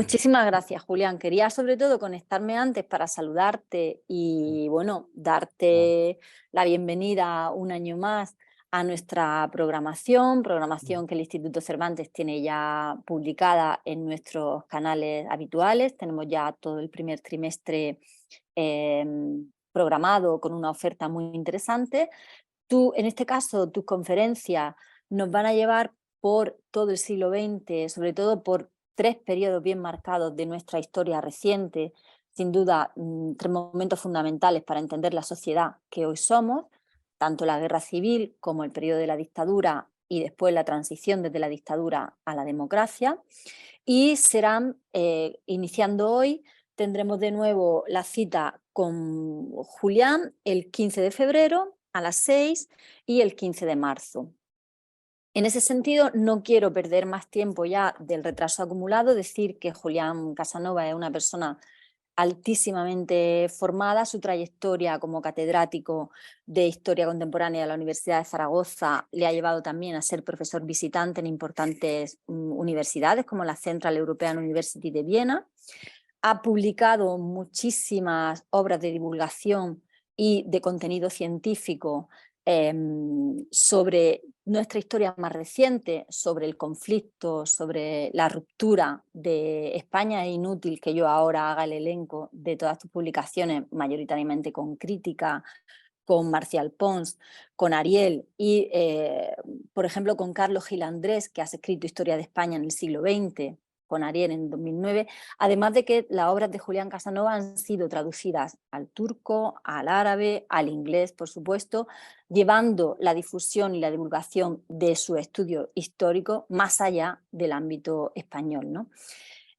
Muchísimas gracias, Julián. Quería sobre todo conectarme antes para saludarte y, bueno, Claro. darte la bienvenida un año más a nuestra programación que el Instituto Cervantes tiene ya publicada en nuestros canales habituales. Tenemos ya todo el primer trimestre eh, programado con una oferta muy interesante. Tú, en este caso, tus conferencias nos van a llevar por todo el siglo XX, sobre todo por tres periodos bien marcados de nuestra historia reciente, sin duda tres momentos fundamentales para entender la sociedad que hoy somos, tanto la guerra civil como el periodo de la dictadura y después la transición desde la dictadura a la democracia. Y serán, iniciando hoy, tendremos de nuevo la cita con Julián el 15 de febrero a las 6 y el 15 de marzo. En ese sentido, no quiero perder más tiempo ya del retraso acumulado, decir que Julián Casanova es una persona altísimamente formada. Su trayectoria como catedrático de Historia Contemporánea de la Universidad de Zaragoza le ha llevado también a ser profesor visitante en importantes universidades como la Central European University de Viena. Ha publicado muchísimas obras de divulgación y de contenido científico sobre nuestra historia más reciente, sobre el conflicto, sobre la ruptura de España. Es inútil que yo ahora haga el elenco de todas tus publicaciones, mayoritariamente con crítica, con Marcial Pons, con Ariel y, por ejemplo, con Carlos Gil Andrés, que has escrito Historia de España en el siglo XX, con Ariel en 2009, además de que las obras de Julián Casanova han sido traducidas al turco, al árabe, al inglés, por supuesto, llevando la difusión y la divulgación de su estudio histórico más allá del ámbito español, ¿no?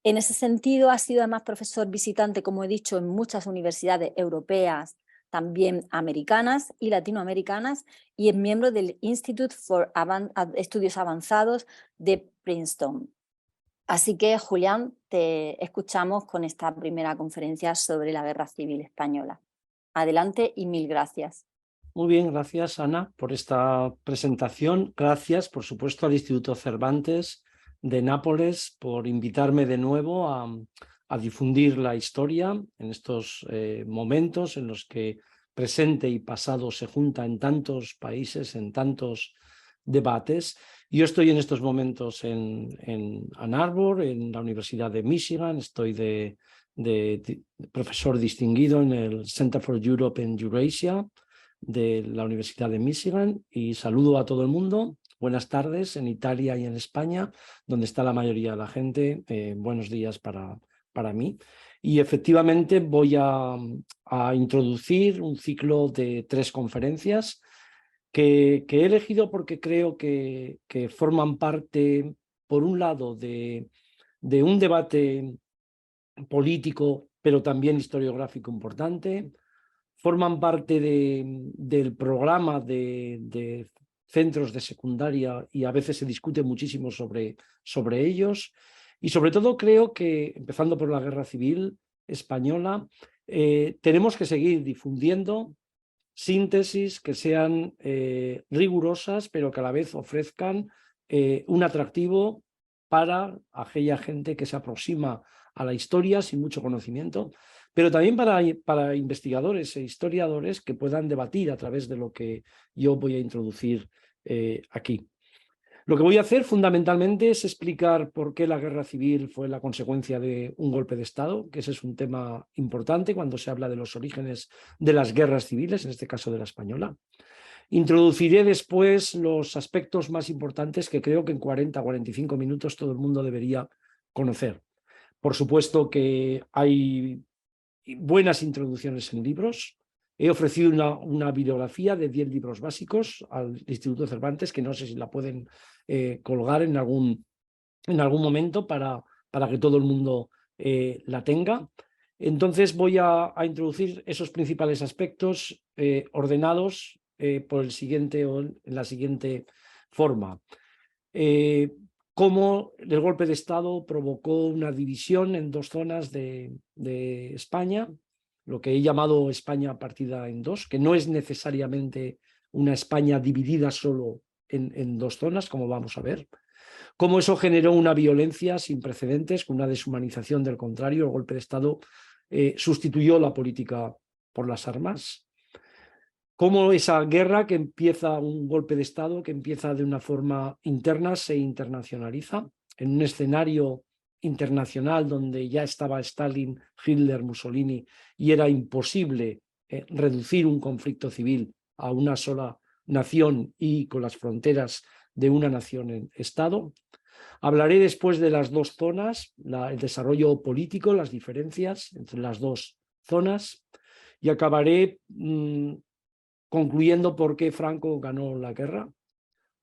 En ese sentido, ha sido además profesor visitante, como he dicho, en muchas universidades europeas, también americanas y latinoamericanas, y es miembro del Institute for Estudios Avanzados de Princeton. Así que, Julián, te escuchamos con esta primera conferencia sobre la Guerra Civil Española. Adelante y mil gracias. Muy bien, gracias Ana por esta presentación. Gracias, por supuesto, al Instituto Cervantes de Nápoles por invitarme de nuevo a difundir la historia en estos momentos en los que presente y pasado se junta en tantos países, en tantos debates. Yo estoy en estos momentos en Ann Arbor, en la Universidad de Michigan. Estoy de profesor distinguido en el Center for Europe and Eurasia de la Universidad de Michigan, y saludo a todo el mundo. Buenas tardes en Italia y en España, donde está la mayoría de la gente. Buenos días para mí. Y efectivamente voy a introducir un ciclo de 3 conferencias que he elegido porque creo que forman parte, por un lado, de un debate político, pero también historiográfico importante. Forman parte del programa de centros de secundaria y a veces se discute muchísimo sobre ellos. Y sobre todo creo que, empezando por la Guerra Civil Española, tenemos que seguir difundiendo síntesis que sean rigurosas, pero que a la vez ofrezcan un atractivo para aquella gente que se aproxima a la historia sin mucho conocimiento, pero también para investigadores e historiadores que puedan debatir a través de lo que yo voy a introducir aquí. Lo que voy a hacer fundamentalmente es explicar por qué la guerra civil fue la consecuencia de un golpe de Estado, que ese es un tema importante cuando se habla de los orígenes de las guerras civiles, en este caso de la española. Introduciré después los aspectos más importantes que creo que en 40-45 minutos todo el mundo debería conocer. Por supuesto que hay buenas introducciones en libros. He ofrecido una bibliografía de 10 libros básicos al Instituto Cervantes, que no sé si la pueden colgar en algún momento para que todo el mundo la tenga. Entonces voy a introducir esos principales aspectos ordenados por en la siguiente forma. Cómo el golpe de Estado provocó una división en 2 zonas de España, lo que he llamado España partida en 2, que no es necesariamente una España dividida solo en 2 zonas, como vamos a ver. cómo eso generó una violencia sin precedentes, con una deshumanización del contrario. El golpe de Estado sustituyó la política por las armas. Cómo esa guerra que empieza, un golpe de Estado que empieza de una forma interna, se internacionaliza en un escenario internacional donde ya estaba Stalin, Hitler, Mussolini, y era imposible reducir un conflicto civil a una sola nación y con las fronteras de una nación en Estado. Hablaré después de las dos zonas, el desarrollo político, las diferencias entre las dos zonas, y acabaré concluyendo por qué Franco ganó la guerra,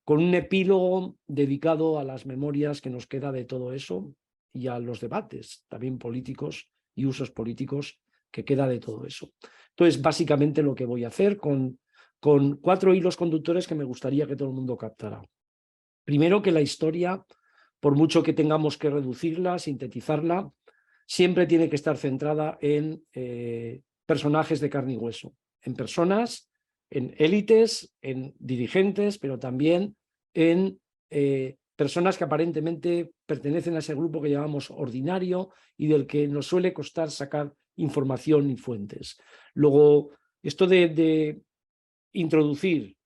con un epílogo dedicado a las memorias que nos queda de todo eso y a los debates también políticos y usos políticos que queda de todo eso. Entonces, básicamente lo que voy a hacer con 4 hilos conductores que me gustaría que todo el mundo captara. Primero, que la historia, por mucho que tengamos que reducirla, sintetizarla, siempre tiene que estar centrada en personajes de carne y hueso, en personas, en élites, en dirigentes, pero también en personas que aparentemente pertenecen a ese grupo que llamamos ordinario y del que nos suele costar sacar información y fuentes. Luego, esto de introducir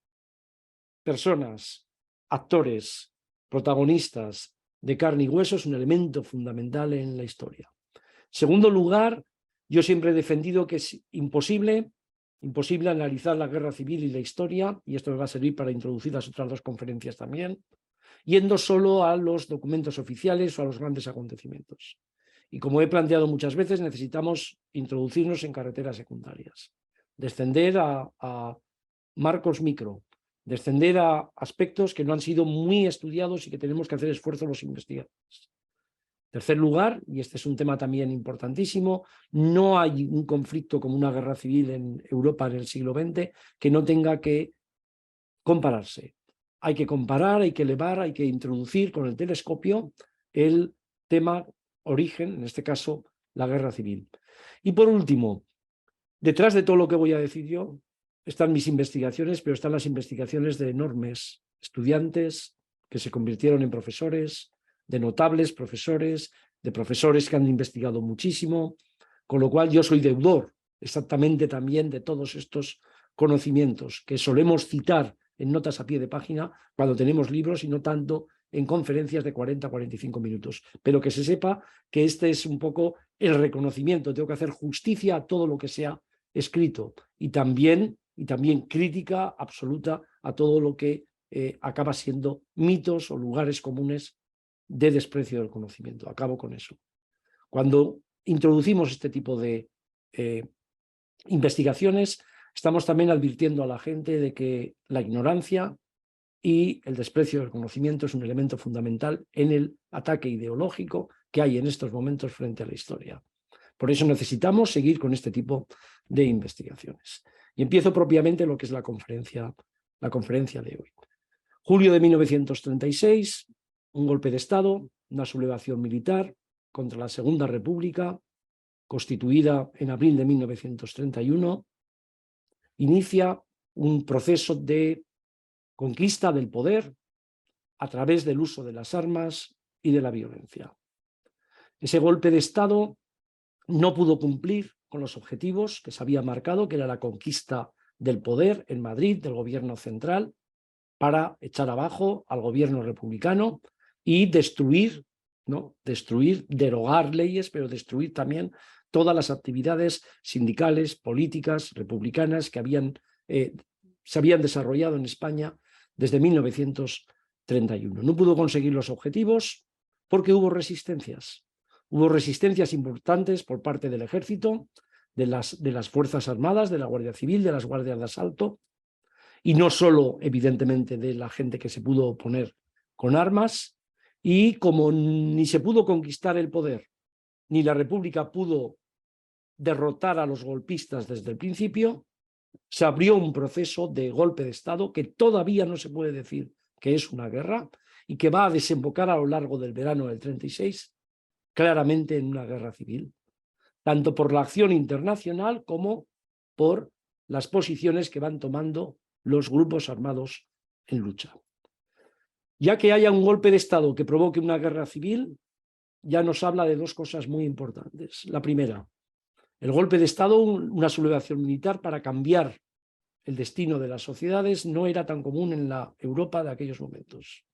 personas, actores, protagonistas de carne y hueso es un elemento fundamental en la historia. Segundo lugar, yo siempre he defendido que es imposible analizar la guerra civil y la historia, y esto me va a servir para introducir las otras 2 conferencias también, yendo solo a los documentos oficiales o a los grandes acontecimientos. Y como he planteado muchas veces, necesitamos introducirnos en carreteras secundarias, descender a marcos micro, descender a aspectos que no han sido muy estudiados y que tenemos que hacer esfuerzos los investigadores. Tercer lugar, y este es un tema también importantísimo, no hay un conflicto como una guerra civil en Europa en el siglo XX que no tenga que compararse. Hay que comparar, hay que elevar, hay que introducir con el telescopio el tema origen, en este caso la guerra civil. Y por último, detrás de todo lo que voy a decir yo, están mis investigaciones, pero están las investigaciones de enormes estudiantes que se convirtieron en profesores, de notables profesores, de profesores que han investigado muchísimo, con lo cual yo soy deudor exactamente también de todos estos conocimientos que solemos citar en notas a pie de página cuando tenemos libros y no tanto en conferencias de 40 a 45 minutos. Pero que se sepa que este es un poco el reconocimiento. Tengo que hacer justicia a todo lo que se ha escrito y también crítica absoluta a todo lo que acaba siendo mitos o lugares comunes de desprecio del conocimiento. Acabo con eso. Cuando introducimos este tipo de investigaciones, estamos también advirtiendo a la gente de que la ignorancia y el desprecio del conocimiento es un elemento fundamental en el ataque ideológico que hay en estos momentos frente a la historia. Por eso necesitamos seguir con este tipo de investigaciones. Y empiezo propiamente lo que es la conferencia de hoy. Julio de 1936, un golpe de Estado, una sublevación militar contra la Segunda República, constituida en abril de 1931, inicia un proceso de conquista del poder a través del uso de las armas y de la violencia. Ese golpe de Estado no pudo cumplir con los objetivos que se había marcado, que era la conquista del poder en Madrid, del gobierno central, para echar abajo al gobierno republicano y destruir, derogar leyes, pero destruir también todas las actividades sindicales, políticas, republicanas que se habían desarrollado en España desde 1931. No pudo conseguir los objetivos porque hubo resistencias. Hubo resistencias importantes por parte del ejército, de las Fuerzas Armadas, de la Guardia Civil, de las guardias de asalto, y no solo, evidentemente, de la gente que se pudo oponer con armas, y como ni se pudo conquistar el poder, ni la República pudo derrotar a los golpistas desde el principio, se abrió un proceso de golpe de Estado que todavía no se puede decir que es una guerra y que va a desembocar a lo largo del verano del 36 claramente en una guerra civil, tanto por la acción internacional como por las posiciones que van tomando los grupos armados en lucha. Ya que haya un golpe de Estado que provoque una guerra civil, ya nos habla de dos cosas muy importantes. La primera, el golpe de Estado, una sublevación militar para cambiar el destino de las sociedades, no era tan común en la Europa de aquellos momentos.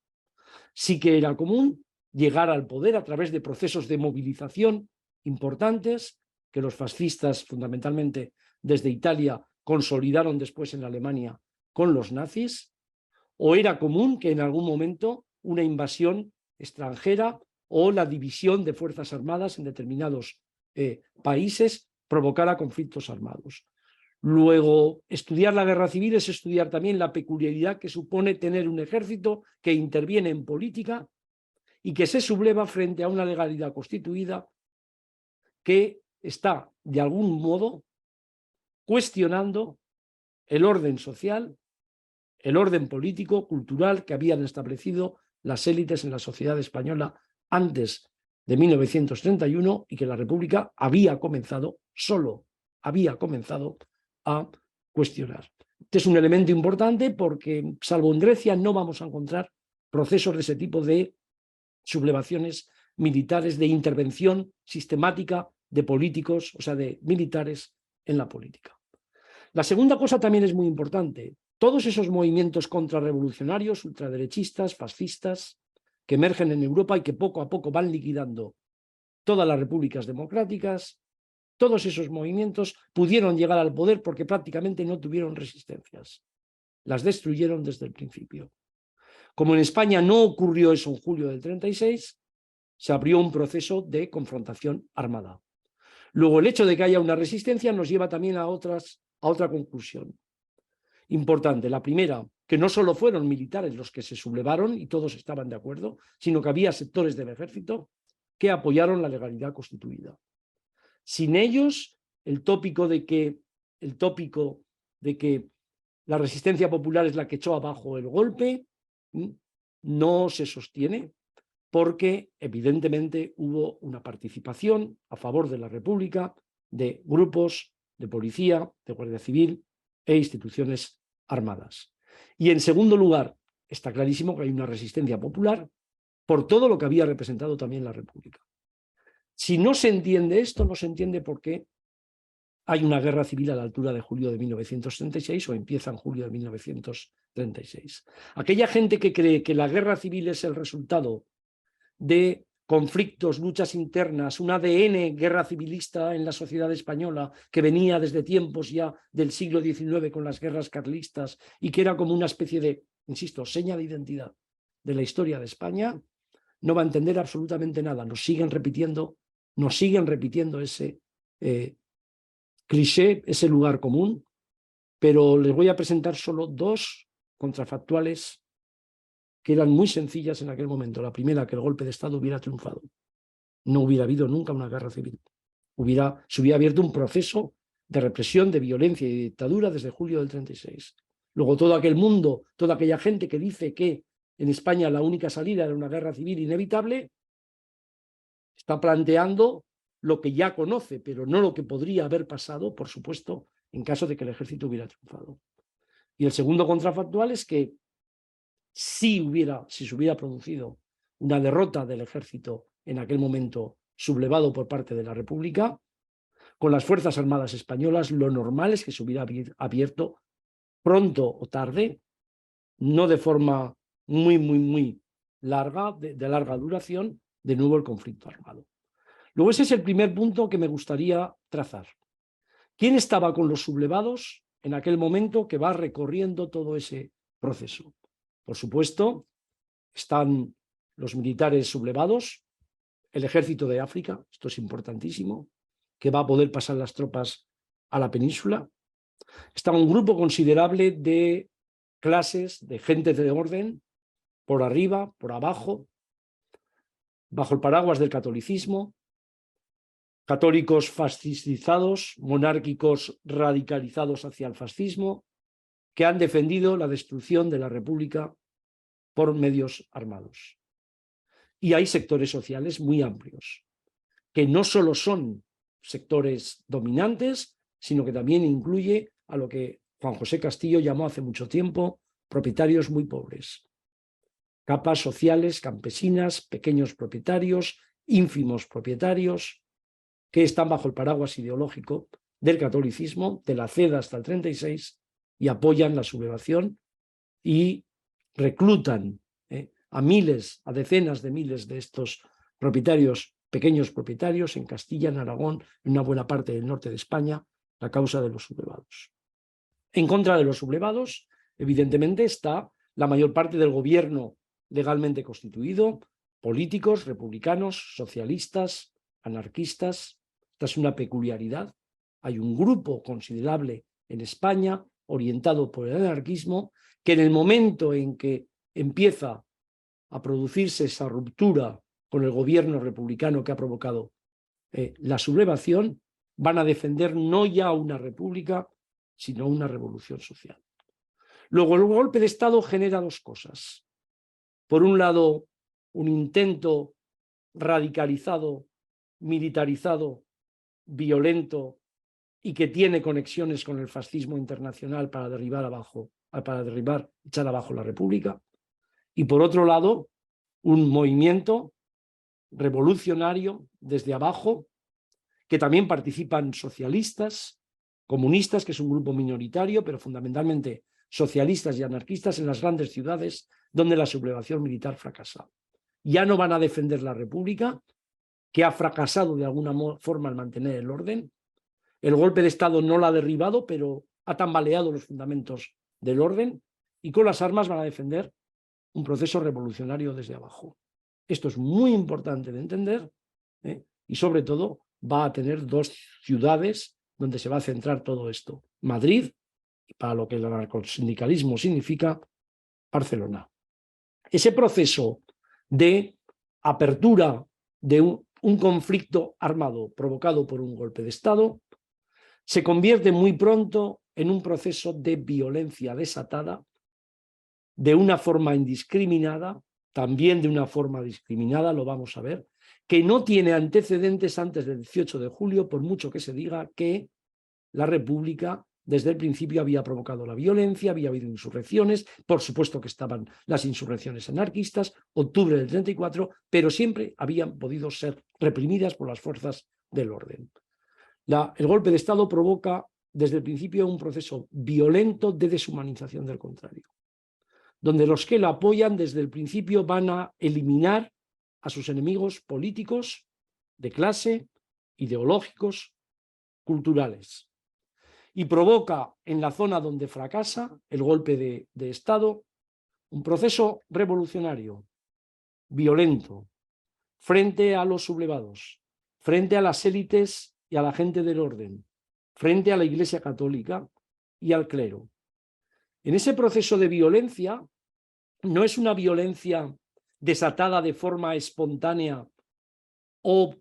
Sí que era común llegar al poder a través de procesos de movilización importantes que los fascistas, fundamentalmente desde Italia, consolidaron después en Alemania con los nazis, o era común que en algún momento una invasión extranjera o la división de fuerzas armadas en determinados países provocara conflictos armados. Luego, estudiar la guerra civil es estudiar también la peculiaridad que supone tener un ejército que interviene en política y que se subleva frente a una legalidad constituida que está, de algún modo, cuestionando el orden social, el orden político, cultural que habían establecido las élites en la sociedad española antes de 1931 y que la República había comenzado, solo había comenzado a cuestionar. Este es un elemento importante porque, salvo en Grecia, no vamos a encontrar procesos de ese tipo de sublevaciones militares, de intervención sistemática de políticos, o sea, de militares en la política. La segunda cosa también es muy importante. Todos esos movimientos contrarrevolucionarios, ultraderechistas, fascistas, que emergen en Europa y que poco a poco van liquidando todas las repúblicas democráticas, todos esos movimientos pudieron llegar al poder porque prácticamente no tuvieron resistencias. Las destruyeron desde el principio. Como en España no ocurrió eso en julio del 36, se abrió un proceso de confrontación armada. Luego, el hecho de que haya una resistencia nos lleva también a otra conclusión importante. La primera, que no solo fueron militares los que se sublevaron y todos estaban de acuerdo, sino que había sectores del ejército que apoyaron la legalidad constituida. Sin ellos, el tópico de que la resistencia popular es la que echó abajo el golpe no se sostiene, porque evidentemente hubo una participación a favor de la República de grupos de policía, de Guardia Civil e instituciones armadas. Y en segundo lugar, está clarísimo que hay una resistencia popular por todo lo que había representado también la República. Si no se entiende esto, no se entiende por qué hay una guerra civil a la altura de julio de 1936 o empieza en julio de 1936. Aquella gente que cree que la guerra civil es el resultado de conflictos, luchas internas, un ADN guerra civilista en la sociedad española que venía desde tiempos ya del siglo XIX con las guerras carlistas y que era como una especie de, insisto, seña de identidad de la historia de España, no va a entender absolutamente nada. Nos siguen repitiendo ese cliché, ese lugar común, pero les voy a presentar solo dos contrafactuales que eran muy sencillas en aquel momento. La primera, que el golpe de Estado hubiera triunfado. No hubiera habido nunca una guerra civil. Se hubiera abierto un proceso de represión, de violencia y de dictadura desde julio del 36. Luego todo aquel mundo, toda aquella gente que dice que en España la única salida era una guerra civil inevitable, está planteando lo que ya conoce, pero no lo que podría haber pasado, por supuesto, en caso de que el ejército hubiera triunfado. Y el segundo contrafactual es que si se hubiera producido una derrota del ejército en aquel momento sublevado por parte de la República, con las Fuerzas Armadas Españolas, lo normal es que se hubiera abierto pronto o tarde, no de forma muy larga, de larga duración, de nuevo el conflicto armado. Luego ese es el primer punto que me gustaría trazar. ¿Quién estaba con los sublevados en aquel momento que va recorriendo todo ese proceso? Por supuesto, están los militares sublevados, el ejército de África, esto es importantísimo, que va a poder pasar las tropas a la península. Está un grupo considerable de clases, de gente de orden, por arriba, por abajo, bajo el paraguas del catolicismo, católicos fascistizados, monárquicos radicalizados hacia el fascismo, que han defendido la destrucción de la República por medios armados. Y hay sectores sociales muy amplios, que no solo son sectores dominantes, sino que también incluye a lo que Juan José Castillo llamó hace mucho tiempo propietarios muy pobres. capas sociales, campesinas, pequeños propietarios, ínfimos propietarios, que están bajo el paraguas ideológico del catolicismo, de la CEDA hasta el 36, y apoyan la sublevación y reclutan a miles, a decenas de miles de estos propietarios, pequeños propietarios, en Castilla, en Aragón, en una buena parte del norte de España, la causa de los sublevados. En contra de los sublevados, evidentemente, está la mayor parte del gobierno legalmente constituido, políticos, republicanos, socialistas, anarquistas. Esta es una peculiaridad. Hay un grupo considerable en España orientado por el anarquismo que en el momento en que empieza a producirse esa ruptura con el gobierno republicano que ha provocado la sublevación, van a defender no ya una república, sino una revolución social. Luego, el golpe de Estado genera dos cosas. Por un lado, un intento radicalizado, militarizado, violento y que tiene conexiones con el fascismo internacional para echar abajo la república. Y por otro lado, un movimiento revolucionario desde abajo, que también participan socialistas, comunistas, que es un grupo minoritario, pero fundamentalmente socialistas y anarquistas en las grandes ciudades donde la sublevación militar fracasa. Ya no van a defender la república, que ha fracasado de alguna forma al mantener el orden. El golpe de Estado no la ha derribado, pero ha tambaleado los fundamentos del orden, y con las armas van a defender un proceso revolucionario desde abajo. Esto es muy importante de entender, y sobre todo va a tener dos ciudades donde se va a centrar todo esto. Madrid, y para lo que el anarcosindicalismo significa, Barcelona. Ese proceso de apertura de un conflicto armado provocado por un golpe de Estado se convierte muy pronto en un proceso de violencia desatada, de una forma indiscriminada, también de una forma discriminada, lo vamos a ver, que no tiene antecedentes antes del 18 de julio, por mucho que se diga que la República desde el principio había provocado la violencia, había habido insurrecciones, por supuesto que estaban las insurrecciones anarquistas, octubre del 34, pero siempre habían podido ser reprimidas por las fuerzas del orden. El golpe de Estado provoca desde el principio un proceso violento de deshumanización del contrario, donde los que lo apoyan desde el principio van a eliminar a sus enemigos políticos, de clase, ideológicos, culturales. Y provoca en la zona donde fracasa el golpe de Estado un proceso revolucionario, violento, frente a los sublevados, frente a las élites y a la gente del orden, frente a la Iglesia Católica y al clero. En ese proceso de violencia no es una violencia desatada de forma espontánea o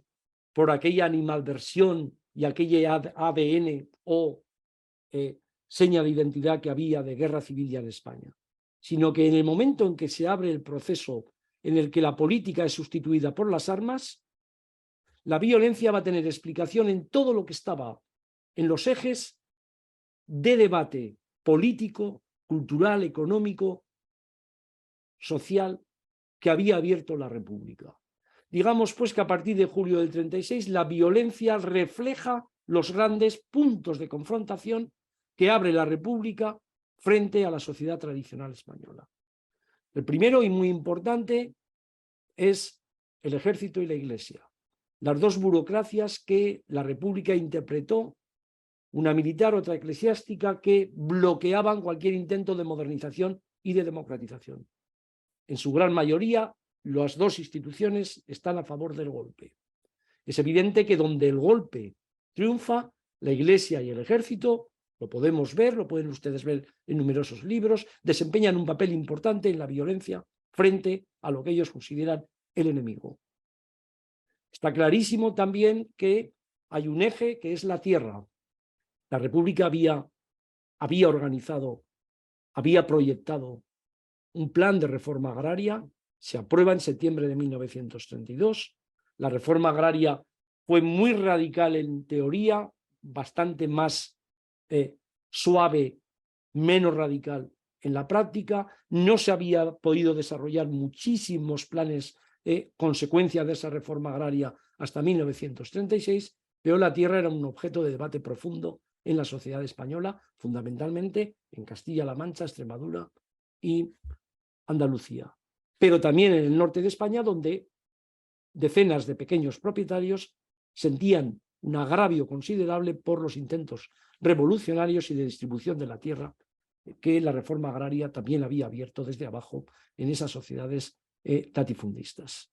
por aquella animadversión y aquella ADN o seña de identidad que había de guerra civil ya en España, sino que en el momento en que se abre el proceso en el que la política es sustituida por las armas, la violencia va a tener explicación en todo lo que estaba en los ejes de debate político, cultural, económico, social, que había abierto la República. Digamos pues que a partir de julio del 36 la violencia refleja los grandes puntos de confrontación que abre la República frente a la sociedad tradicional española. El primero y muy importante es el ejército y la Iglesia, las dos burocracias que la República interpretó, una militar, otra eclesiástica, que bloqueaban cualquier intento de modernización y de democratización. En su gran mayoría, las dos instituciones están a favor del golpe. Es evidente que donde el golpe triunfa, la Iglesia y el ejército, lo podemos ver, lo pueden ustedes ver en numerosos libros, desempeñan un papel importante en la violencia frente a lo que ellos consideran el enemigo. Está clarísimo también que hay un eje que es la tierra. La República había organizado, había proyectado un plan de reforma agraria, se aprueba en septiembre de 1932. La reforma agraria fue muy radical en teoría, bastante más suave, menos radical en la práctica, no se había podido desarrollar muchísimos planes consecuencia de esa reforma agraria hasta 1936, pero la tierra era un objeto de debate profundo en la sociedad española, fundamentalmente en Castilla-La Mancha, Extremadura y Andalucía, pero también en el norte de España, donde decenas de pequeños propietarios sentían un agravio considerable por los intentos revolucionarios y de distribución de la tierra que la reforma agraria también había abierto desde abajo en esas sociedades latifundistas.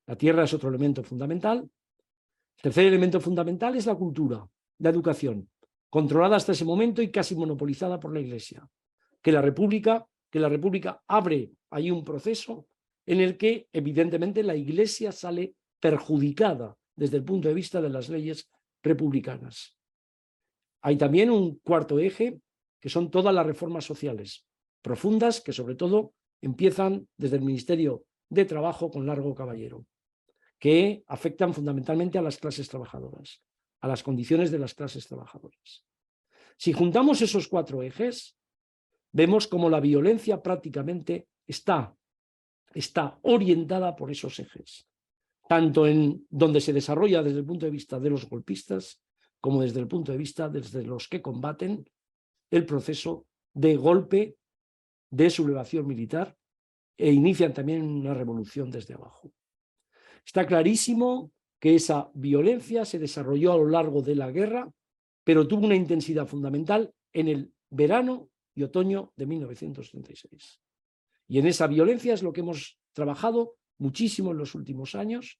La tierra es otro elemento fundamental. El tercer elemento fundamental es la cultura, la educación, controlada hasta ese momento y casi monopolizada por la Iglesia. Que la República abre ahí un proceso en el que evidentemente la Iglesia sale perjudicada desde el punto de vista de las leyes republicanas. Hay también un cuarto eje, que son todas las reformas sociales profundas, que sobre todo empiezan desde el Ministerio de Trabajo con Largo Caballero, que afectan fundamentalmente a las clases trabajadoras, a las condiciones de las clases trabajadoras. Si juntamos esos cuatro ejes, vemos cómo la violencia prácticamente está orientada por esos ejes, tanto en donde se desarrolla desde el punto de vista de los golpistas, como desde el punto de vista desde los que combaten el proceso de golpe, de sublevación militar, e inician también una revolución desde abajo. Está clarísimo que esa violencia se desarrolló a lo largo de la guerra, pero tuvo una intensidad fundamental en el verano y otoño de 1936. Y en esa violencia es lo que hemos trabajado muchísimo en los últimos años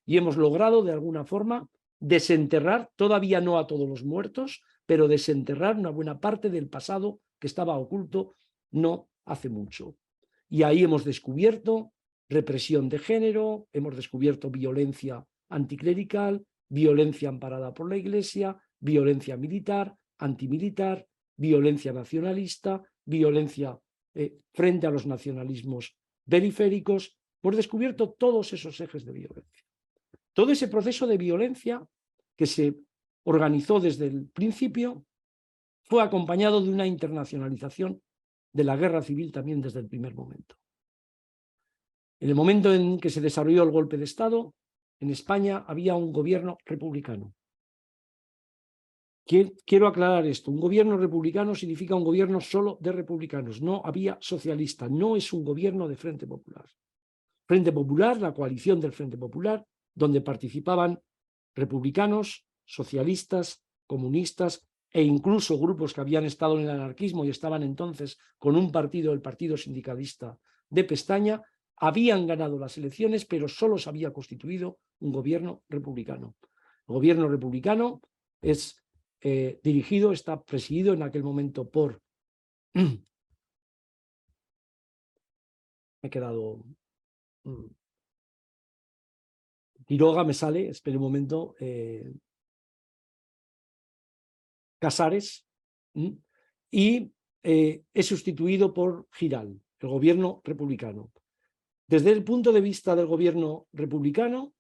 y hemos logrado de alguna forma desenterrar, todavía no a todos los muertos, pero desenterrar una buena parte del pasado que estaba oculto no hace mucho. Y ahí hemos descubierto represión de género, hemos descubierto violencia anticlerical, violencia amparada por la Iglesia, violencia militar, antimilitar, violencia nacionalista, violencia frente a los nacionalismos periféricos. Hemos descubierto todos esos ejes de violencia. Todo ese proceso de violencia que se organizó desde el principio fue acompañado de una internacionalización de la guerra civil también desde el primer momento. En el momento en que se desarrolló el golpe de Estado, en España había un gobierno republicano. Quiero aclarar esto, un gobierno republicano significa un gobierno solo de republicanos, no había socialista, no es un gobierno de Frente Popular. Frente Popular, la coalición del Frente Popular, donde participaban republicanos, socialistas, comunistas e incluso grupos que habían estado en el anarquismo y estaban entonces con un partido, el Partido Sindicalista de Pestaña, habían ganado las elecciones, pero solo se había constituido un gobierno republicano. El gobierno republicano es dirigido, está presidido en aquel momento por... Me he quedado... Quiroga me sale, espere un momento, Casares, y es sustituido por Giral, el gobierno republicano. Desde el punto de vista del gobierno republicano,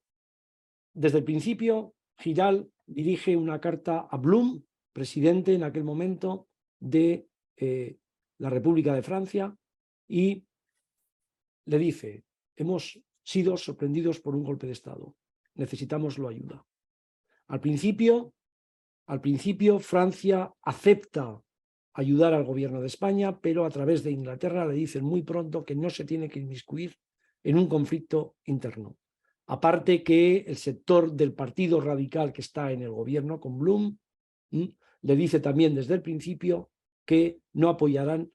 desde el principio, Giral dirige una carta a Blum, presidente en aquel momento de la República de Francia, y le dice: hemos sido sorprendidos por un golpe de Estado, necesitamos su ayuda. Al principio Francia acepta ayudar al gobierno de España, pero a través de Inglaterra le dicen muy pronto que no se tiene que inmiscuir en un conflicto interno. Aparte que el sector del Partido Radical que está en el gobierno con Blum le dice también desde el principio que no apoyarán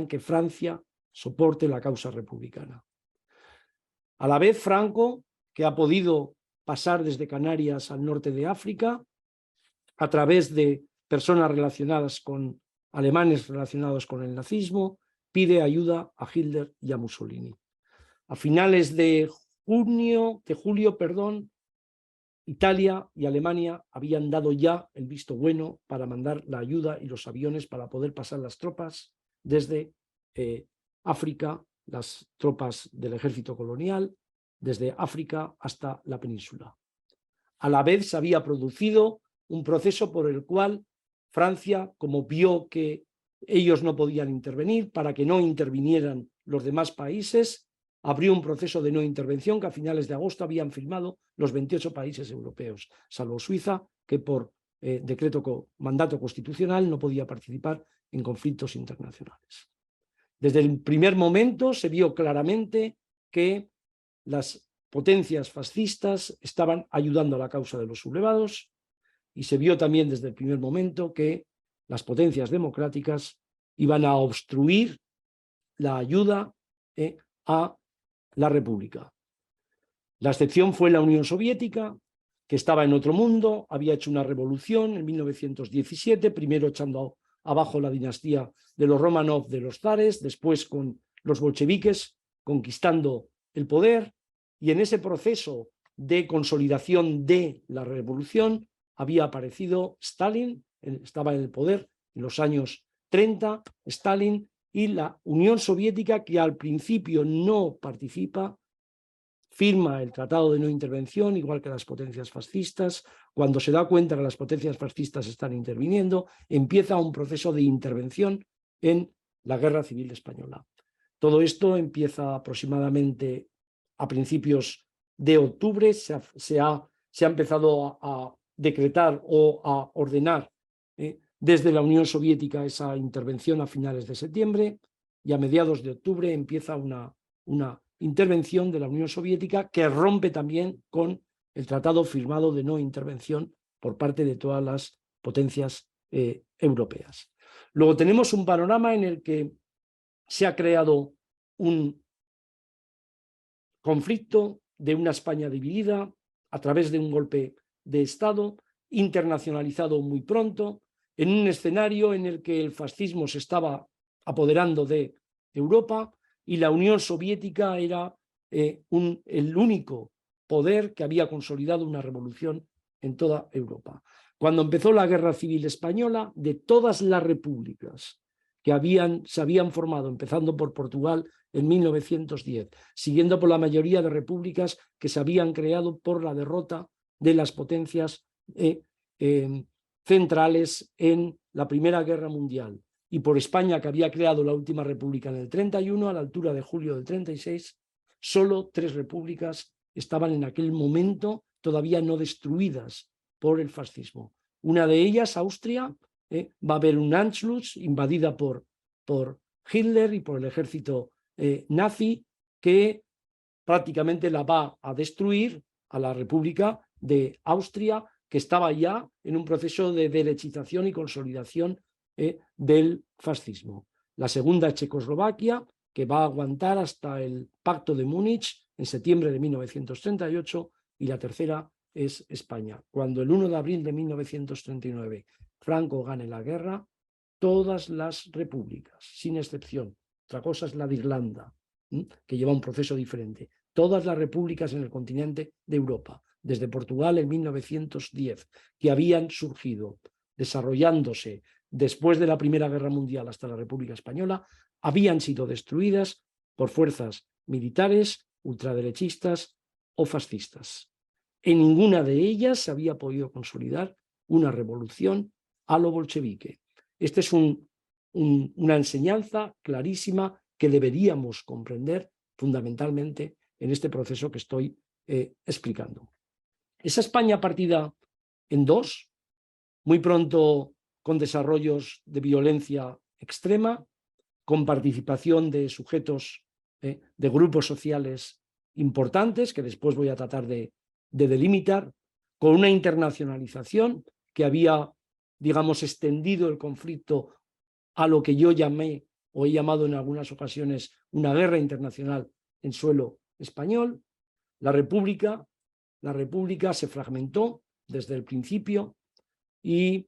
que Francia soporte la causa republicana. A la vez, Franco, que ha podido pasar desde Canarias al norte de África, a través de personas relacionadas con alemanes relacionados con el nazismo, pide ayuda a Hitler y a Mussolini. A finales de julio, Italia y Alemania habían dado ya el visto bueno para mandar la ayuda y los aviones para poder pasar las tropas desde África, las tropas del ejército colonial, desde África hasta la península. A la vez se había producido un proceso por el cual Francia, como vio que ellos no podían intervenir, para que no intervinieran los demás países, abrió un proceso de no intervención que a finales de agosto habían firmado los 28 países europeos, salvo Suiza, que por mandato constitucional no podía participar en conflictos internacionales. Desde el primer momento se vio claramente que las potencias fascistas estaban ayudando a la causa de los sublevados, y se vio también desde el primer momento que las potencias democráticas iban a obstruir la ayuda a la República. La excepción fue la Unión Soviética, que estaba en otro mundo, había hecho una revolución en 1917, primero echando abajo la dinastía de los Romanov, de los zares, después con los bolcheviques conquistando el poder, y en ese proceso de consolidación de la revolución había aparecido Stalin, estaba en el poder en los años 30, Stalin, y la Unión Soviética, que al principio no participa, firma el Tratado de No Intervención, igual que las potencias fascistas. Cuando se da cuenta que las potencias fascistas están interviniendo, empieza un proceso de intervención en la Guerra Civil Española. Todo esto empieza aproximadamente a principios de octubre, se ha empezado a decretar o a ordenar desde la Unión Soviética esa intervención a finales de septiembre, y a mediados de octubre empieza una intervención de la Unión Soviética que rompe también con el tratado firmado de no intervención por parte de todas las potencias europeas. Luego tenemos un panorama en el que se ha creado un conflicto de una España dividida a través de un golpe de Estado, internacionalizado muy pronto, en un escenario en el que el fascismo se estaba apoderando de Europa y la Unión Soviética era el único poder que había consolidado una revolución en toda Europa. Cuando empezó la Guerra Civil Española, de todas las repúblicas que se habían formado, empezando por Portugal en 1910, siguiendo por la mayoría de repúblicas que se habían creado por la derrota de las potencias centrales en la Primera Guerra Mundial, y por España, que había creado la última república en el 31, a la altura de julio del 36, solo 3 repúblicas estaban en aquel momento todavía no destruidas por el fascismo. Una de ellas, Austria, va a haber un Anschluss invadida por Hitler y por el ejército nazi, que prácticamente la va a destruir a la República de Austria, que estaba ya en un proceso de derechización y consolidación del fascismo. La segunda es Checoslovaquia, que va a aguantar hasta el Pacto de Múnich en septiembre de 1938, y la tercera es España. Cuando el 1 de abril de 1939 Franco gane la guerra, todas las repúblicas, sin excepción, otra cosa es la de Irlanda, que lleva un proceso diferente, todas las repúblicas en el continente de Europa, desde Portugal en 1910, que habían surgido desarrollándose después de la Primera Guerra Mundial hasta la República Española, habían sido destruidas por fuerzas militares, ultraderechistas o fascistas. En ninguna de ellas se había podido consolidar una revolución a lo bolchevique. Esta es una enseñanza clarísima que deberíamos comprender fundamentalmente en este proceso que estoy explicando. Esa España partida en dos, muy pronto con desarrollos de violencia extrema, con participación de sujetos, de grupos sociales importantes, que después voy a tratar de delimitar, con una internacionalización que había, digamos, extendido el conflicto a lo que yo llamé, o he llamado en algunas ocasiones, una guerra internacional en suelo español. La República se fragmentó desde el principio, y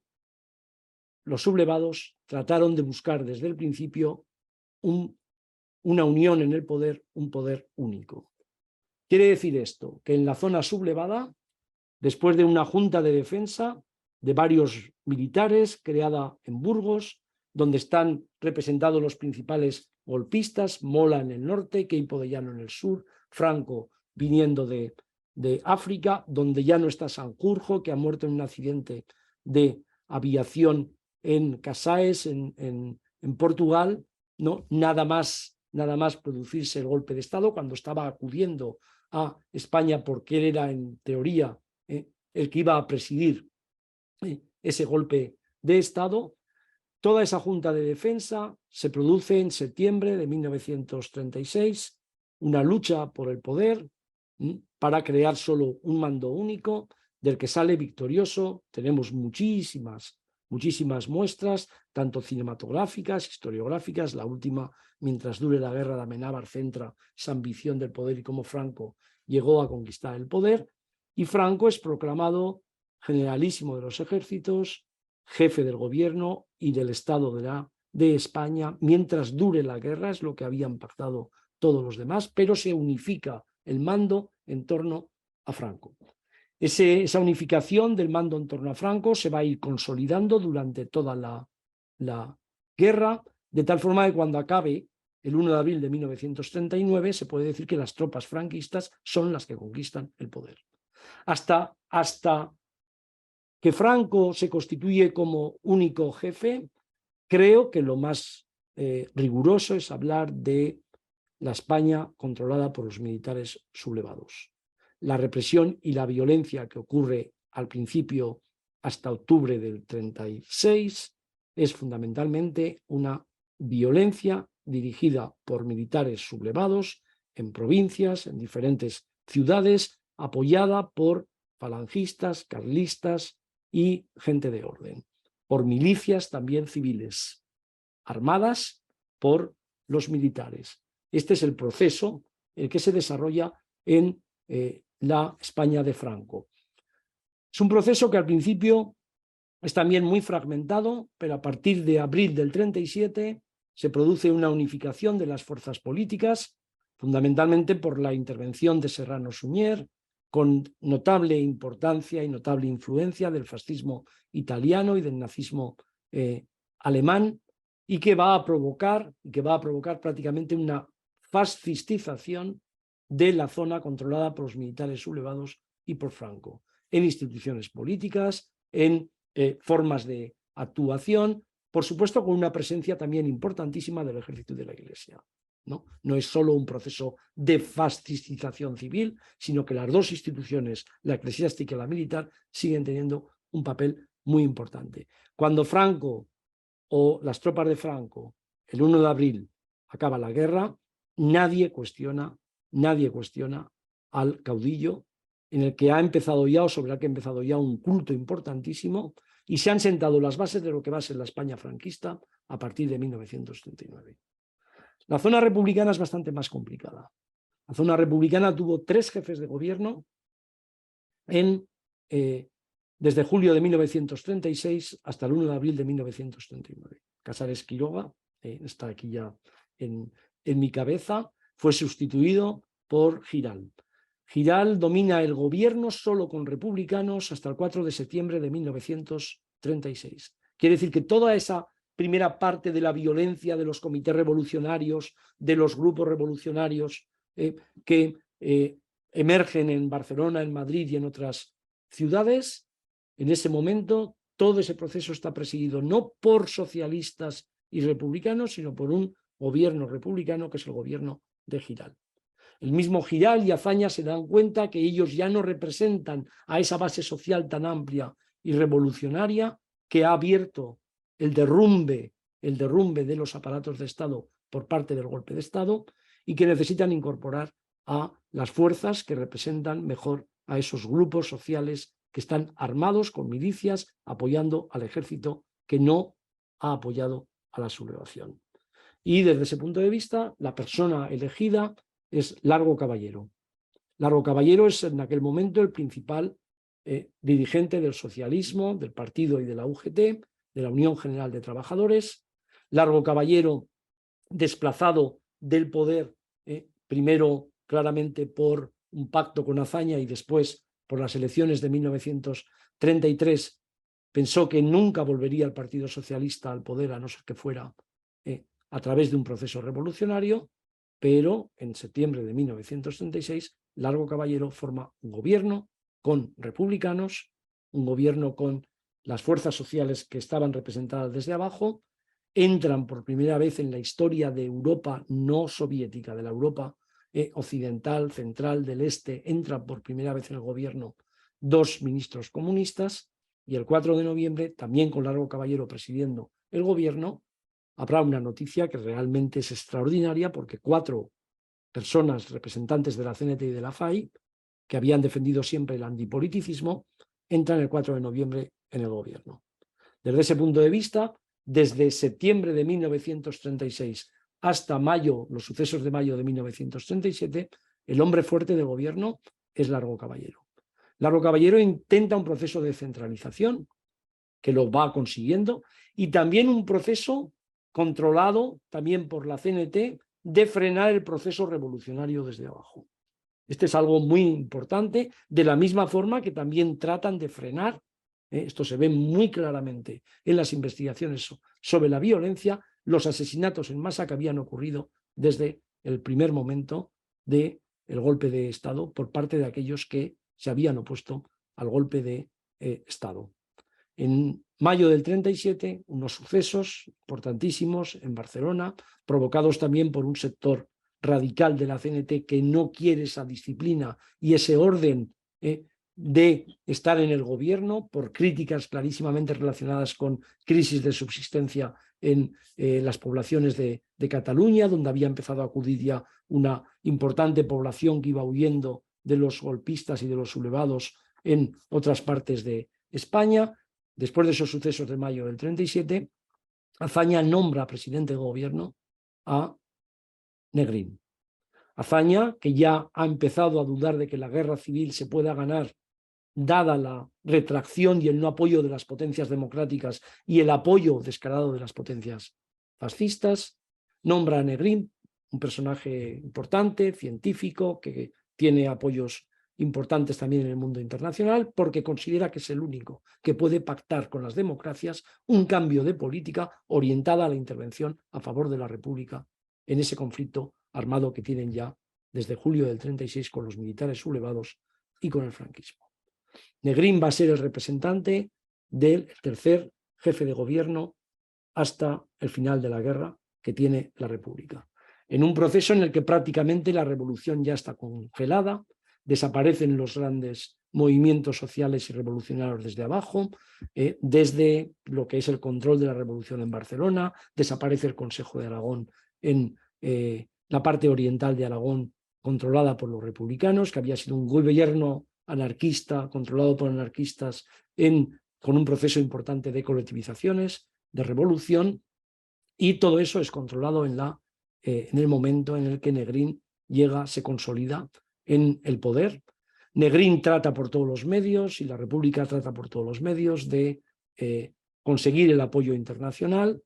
los sublevados trataron de buscar desde el principio una unión en el poder, un poder único. Quiere decir esto, que en la zona sublevada, después de una junta de defensa de varios militares creada en Burgos, donde están representados los principales golpistas, Mola en el norte, Queipo de Llano en el sur, Franco viniendo de África, donde ya no está Sanjurjo, que ha muerto en un accidente de aviación en Casaes, en En Portugal, ¿no? nada más producirse el golpe de Estado, cuando estaba acudiendo a España porque él era, en teoría, el que iba a presidir ese golpe de Estado. Toda esa Junta de Defensa se produce en septiembre de 1936, una lucha por el poder para crear solo un mando único, del que sale victorioso. Tenemos muchísimas muestras, tanto cinematográficas, historiográficas. La última, Mientras dure la guerra, de Amenábar, centra esa ambición del poder y cómo Franco llegó a conquistar el poder. Y Franco es proclamado generalísimo de los ejércitos, jefe del gobierno y del Estado de España, mientras dure la guerra. Es lo que habían pactado todos los demás, pero se unifica el mando en torno a Franco. Esa unificación del mando en torno a Franco se va a ir consolidando durante toda la guerra, de tal forma que cuando acabe el 1 de abril de 1939 se puede decir que las tropas franquistas son las que conquistan el poder. Hasta que Franco se constituye como único jefe, creo que lo más riguroso es hablar de la España controlada por los militares sublevados. La represión y la violencia que ocurre al principio hasta octubre del 36 es fundamentalmente una violencia dirigida por militares sublevados en provincias, en diferentes ciudades, apoyada por falangistas, carlistas y gente de orden, por milicias también civiles, armadas por los militares. Este es el proceso que se desarrolla en la España de Franco. Es un proceso que al principio es también muy fragmentado, pero a partir de abril del 37 se produce una unificación de las fuerzas políticas, fundamentalmente por la intervención de Serrano Suñer, con notable importancia y notable influencia del fascismo italiano y del nazismo alemán, y que va a provocar prácticamente una fascistización de la zona controlada por los militares sublevados y por Franco, en instituciones políticas, en formas de actuación, por supuesto con una presencia también importantísima del ejército y de la Iglesia. No es solo un proceso de fascistización civil, sino que las dos instituciones, la eclesiástica y la militar, siguen teniendo un papel muy importante. Cuando Franco o las tropas de Franco, el 1 de abril, acaba la guerra, nadie cuestiona al caudillo, en el que ha empezado ya, o sobre el que ha empezado ya, un culto importantísimo, y se han sentado las bases de lo que va a ser la España franquista a partir de 1939. La zona republicana es bastante más complicada. La zona republicana tuvo 3 jefes de gobierno desde julio de 1936 hasta el 1 de abril de 1939. Casares Quiroga, está aquí ya en mi cabeza, fue sustituido por Giral. Giral domina el gobierno solo con republicanos hasta el 4 de septiembre de 1936. Quiere decir que toda esa primera parte de la violencia de los comités revolucionarios, de los grupos revolucionarios que emergen en Barcelona, en Madrid y en otras ciudades, en ese momento todo ese proceso está presidido no por socialistas y republicanos, sino por un gobierno republicano que es el gobierno de Giral. El mismo Giral y Azaña se dan cuenta que ellos ya no representan a esa base social tan amplia y revolucionaria que ha abierto el derrumbe de los aparatos de Estado por parte del golpe de Estado, y que necesitan incorporar a las fuerzas que representan mejor a esos grupos sociales que están armados con milicias apoyando al ejército que no ha apoyado a la sublevación. Y desde ese punto de vista, la persona elegida es Largo Caballero. Largo Caballero es en aquel momento el principal dirigente del socialismo, del partido y de la UGT, de la Unión General de Trabajadores. Largo Caballero, desplazado del poder, primero claramente por un pacto con Azaña y después por las elecciones de 1933, pensó que nunca volvería el Partido Socialista al poder, a no ser que fuera a través de un proceso revolucionario, pero en septiembre de 1936 Largo Caballero forma un gobierno con republicanos, un gobierno con las fuerzas sociales que estaban representadas desde abajo, entran por primera vez en la historia de Europa no soviética, de la Europa occidental, central, del este, entran por primera vez en el gobierno 2 ministros comunistas, y el 4 de noviembre, también con Largo Caballero presidiendo el gobierno, habrá una noticia que realmente es extraordinaria, porque 4 personas representantes de la CNT y de la FAI, que habían defendido siempre el antipoliticismo, entran el 4 de noviembre en el gobierno. Desde ese punto de vista, desde septiembre de 1936 hasta mayo, los sucesos de mayo de 1937, el hombre fuerte del gobierno es Largo Caballero. Largo Caballero intenta un proceso de centralización, que lo va consiguiendo, y también un proceso controlado también por la CNT de frenar el proceso revolucionario desde abajo. Este es algo muy importante, de la misma forma que también tratan de frenar, esto se ve muy claramente en las investigaciones sobre la violencia, los asesinatos en masa que habían ocurrido desde el primer momento del golpe de Estado por parte de aquellos que se habían opuesto al golpe de Estado. En mayo del 37, unos sucesos importantísimos en Barcelona, provocados también por un sector radical de la CNT que no quiere esa disciplina y ese orden de estar en el gobierno, por críticas clarísimamente relacionadas con crisis de subsistencia en las poblaciones de Cataluña, donde había empezado a acudir ya una importante población que iba huyendo de los golpistas y de los sublevados en otras partes de España. Después de esos sucesos de mayo del 37, Azaña nombra presidente de gobierno a Negrín. Azaña, que ya ha empezado a dudar de que la guerra civil se pueda ganar, dada la retracción y el no apoyo de las potencias democráticas y el apoyo descarado de las potencias fascistas, nombra a Negrín, un personaje importante, científico, que tiene apoyos importantes también en el mundo internacional, porque considera que es el único que puede pactar con las democracias un cambio de política orientada a la intervención a favor de la República en ese conflicto armado que tienen ya desde julio del 36 con los militares sublevados y con el franquismo. Negrín va a ser el representante del tercer jefe de gobierno hasta el final de la guerra que tiene la República, en un proceso en el que prácticamente la revolución ya está congelada, desaparecen los grandes movimientos sociales y revolucionarios desde abajo, desde lo que es el control de la revolución en Barcelona, desaparece el Consejo de Aragón en la parte oriental de Aragón, controlada por los republicanos, que había sido un gobierno anarquista, controlado por anarquistas, con un proceso importante de colectivizaciones, de revolución, y todo eso es controlado en el momento en el que Negrín llega, se consolida en el poder. Negrín trata por todos los medios, y la República trata por todos los medios, de conseguir el apoyo internacional.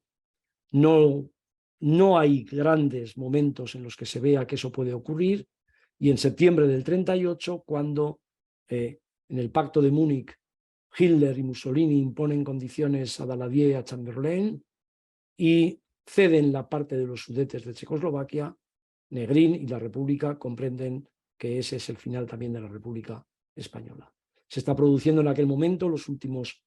No hay grandes momentos en los que se vea que eso puede ocurrir, y en septiembre del 38, cuando en el Pacto de Múnich Hitler y Mussolini imponen condiciones a Daladier y a Chamberlain y ceden la parte de los Sudetes de Checoslovaquia, Negrín y la República comprenden que ese es el final también de la República Española. Se está produciendo en aquel momento los últimos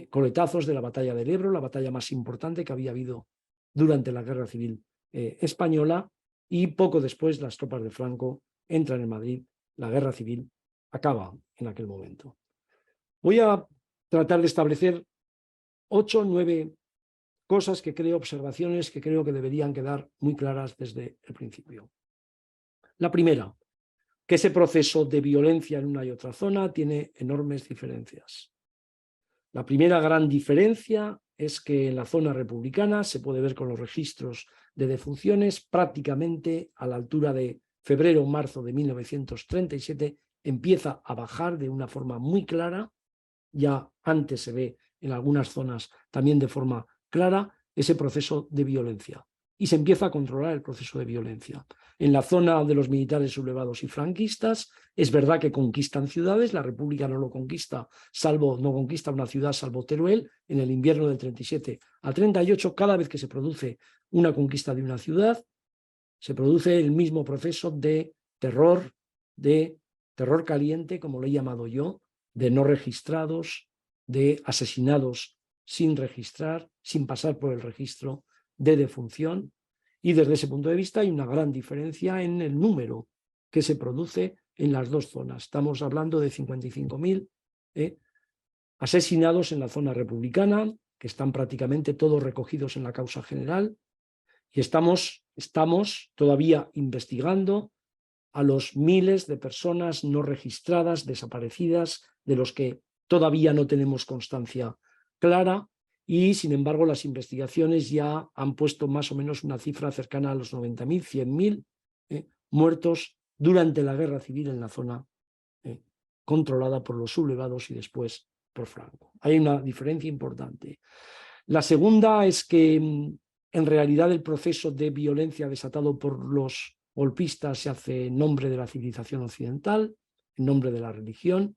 coletazos de la batalla del Ebro, la batalla más importante que había habido durante la Guerra Civil Española, y poco después las tropas de Franco entran en Madrid. La Guerra Civil acaba en aquel momento. Voy a tratar de establecer 8 o 9 cosas que creo, observaciones que creo que deberían quedar muy claras desde el principio. La primera, que ese proceso de violencia en una y otra zona tiene enormes diferencias. La primera gran diferencia es que en la zona republicana se puede ver con los registros de defunciones, prácticamente a la altura de febrero o marzo de 1937 empieza a bajar de una forma muy clara. Ya antes se ve en algunas zonas también de forma clara ese proceso de violencia, y se empieza a controlar el proceso de violencia. En la zona de los militares sublevados y franquistas es verdad que conquistan ciudades, la República no lo conquista, no conquista una ciudad salvo Teruel en el invierno del 37 al 38. Cada vez que se produce una conquista de una ciudad, se produce el mismo proceso de terror caliente, como lo he llamado yo, de no registrados, de asesinados sin registrar, sin pasar por el registro, de defunción, y desde ese punto de vista hay una gran diferencia en el número que se produce en las dos zonas. Estamos hablando de 55.000 asesinados en la zona republicana, que están prácticamente todos recogidos en la causa general, y estamos todavía investigando a los miles de personas no registradas, desaparecidas, de los que todavía no tenemos constancia clara, y sin embargo las investigaciones ya han puesto más o menos una cifra cercana a los 90.000, 100.000 muertos durante la guerra civil en la zona controlada por los sublevados y después por Franco. Hay una diferencia importante. La segunda es que en realidad el proceso de violencia desatado por los golpistas se hace en nombre de la civilización occidental, en nombre de la religión.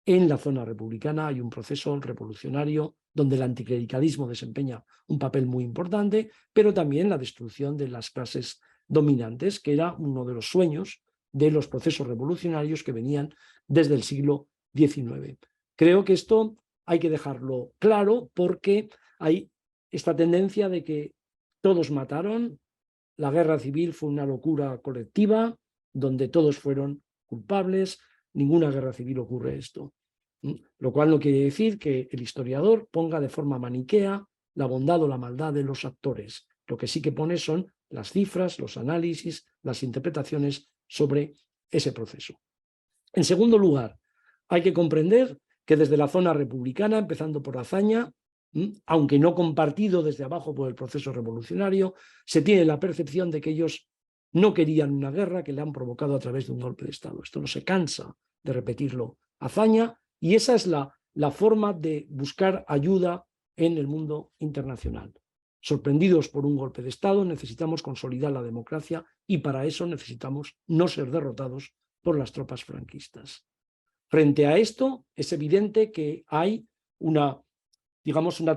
En la zona republicana hay un proceso revolucionario donde el anticlericalismo desempeña un papel muy importante, pero también la destrucción de las clases dominantes, que era uno de los sueños de los procesos revolucionarios que venían desde el siglo XIX. Creo que esto hay que dejarlo claro porque hay esta tendencia de que todos mataron, la guerra civil fue una locura colectiva, donde todos fueron culpables, ninguna guerra civil ocurre esto. Lo cual no quiere decir que el historiador ponga de forma maniquea la bondad o la maldad de los actores. Lo que sí que pone son las cifras, los análisis, las interpretaciones sobre ese proceso. En segundo lugar, hay que comprender que desde la zona republicana, empezando por Azaña, aunque no compartido desde abajo por el proceso revolucionario, se tiene la percepción de que ellos no querían una guerra que le han provocado a través de un golpe de Estado. Esto no se cansa de repetirlo Azaña, y esa es la forma de buscar ayuda en el mundo internacional. Sorprendidos por un golpe de Estado, necesitamos consolidar la democracia y para eso necesitamos no ser derrotados por las tropas franquistas. Frente a esto, es evidente que hay una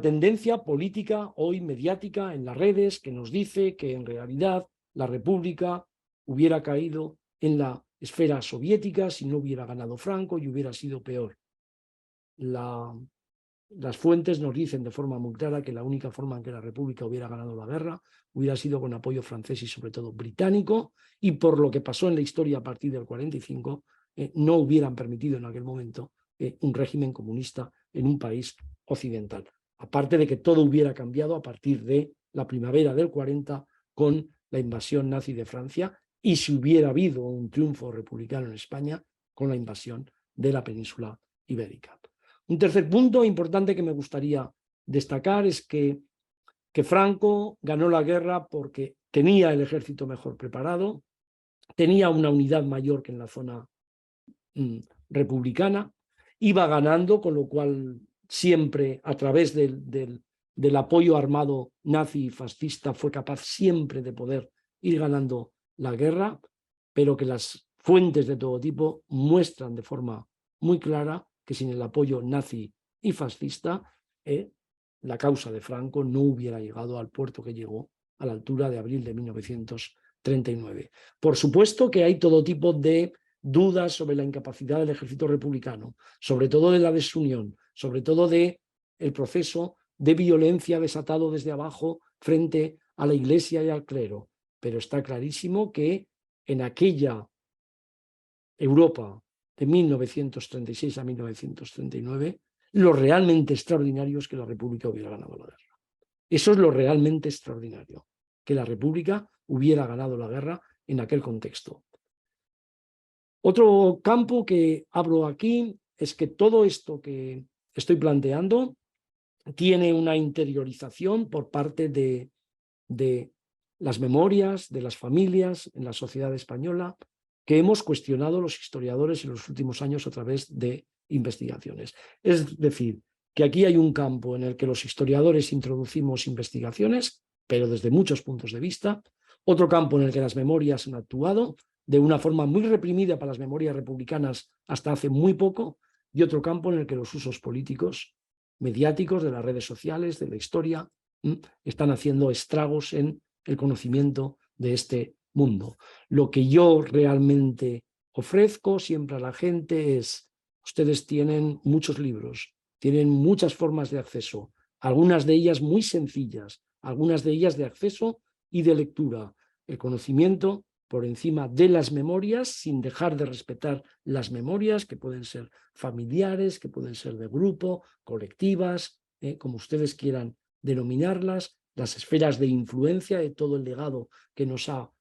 tendencia política hoy mediática en las redes que nos dice que en realidad la República hubiera caído en la esfera soviética si no hubiera ganado Franco y hubiera sido peor. Las fuentes nos dicen de forma muy clara que la única forma en que la República hubiera ganado la guerra hubiera sido con apoyo francés y sobre todo británico, y por lo que pasó en la historia a partir del 45, no hubieran permitido en aquel momento un régimen comunista en un país occidental. Aparte de que todo hubiera cambiado a partir de la primavera del 40 con la invasión nazi de Francia, y si hubiera habido un triunfo republicano en España con la invasión de la península ibérica. Un tercer punto importante que me gustaría destacar es que Franco ganó la guerra porque tenía el ejército mejor preparado, tenía una unidad mayor que en la zona republicana, iba ganando, con lo cual siempre a través del apoyo armado nazi y fascista fue capaz siempre de poder ir ganando la guerra, pero que las fuentes de todo tipo muestran de forma muy clara que sin el apoyo nazi y fascista, la causa de Franco no hubiera llegado al puerto que llegó a la altura de abril de 1939. Por supuesto que hay todo tipo de dudas sobre la incapacidad del ejército republicano, sobre todo de la desunión, sobre todo del proceso de violencia desatado desde abajo frente a la Iglesia y al clero. Pero está clarísimo que en aquella Europa de 1936 a 1939, lo realmente extraordinario es que la República hubiera ganado la guerra. Eso es lo realmente extraordinario, que la República hubiera ganado la guerra en aquel contexto. Otro campo que abro aquí es que todo esto que estoy planteando tiene una interiorización por parte de las memorias, de las familias en la sociedad española, que hemos cuestionado los historiadores en los últimos años a través de investigaciones. Es decir, que aquí hay un campo en el que los historiadores introducimos investigaciones, pero desde muchos puntos de vista, otro campo en el que las memorias han actuado de una forma muy reprimida para las memorias republicanas hasta hace muy poco, y otro campo en el que los usos políticos, mediáticos, de las redes sociales, de la historia, están haciendo estragos en el conocimiento de este mundo. Lo que yo realmente ofrezco siempre a la gente es: ustedes tienen muchos libros, tienen muchas formas de acceso, algunas de ellas muy sencillas, algunas de ellas de acceso y de lectura. El conocimiento por encima de las memorias, sin dejar de respetar las memorias, que pueden ser familiares, que pueden ser de grupo, colectivas, como ustedes quieran denominarlas, las esferas de influencia de todo el legado que nos ha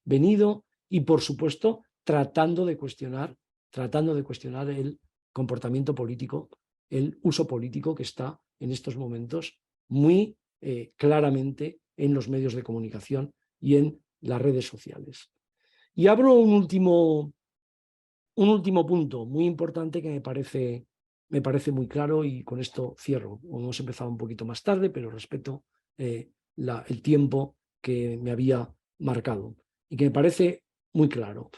venido y, por supuesto, tratando de cuestionar el comportamiento político, el uso político que está en estos momentos muy claramente en los medios de comunicación y en las redes sociales. Y abro un último punto muy importante que me parece muy claro, y con esto cierro. Hemos empezado un poquito más tarde, pero respeto el tiempo que me había marcado y que me parece muy claro.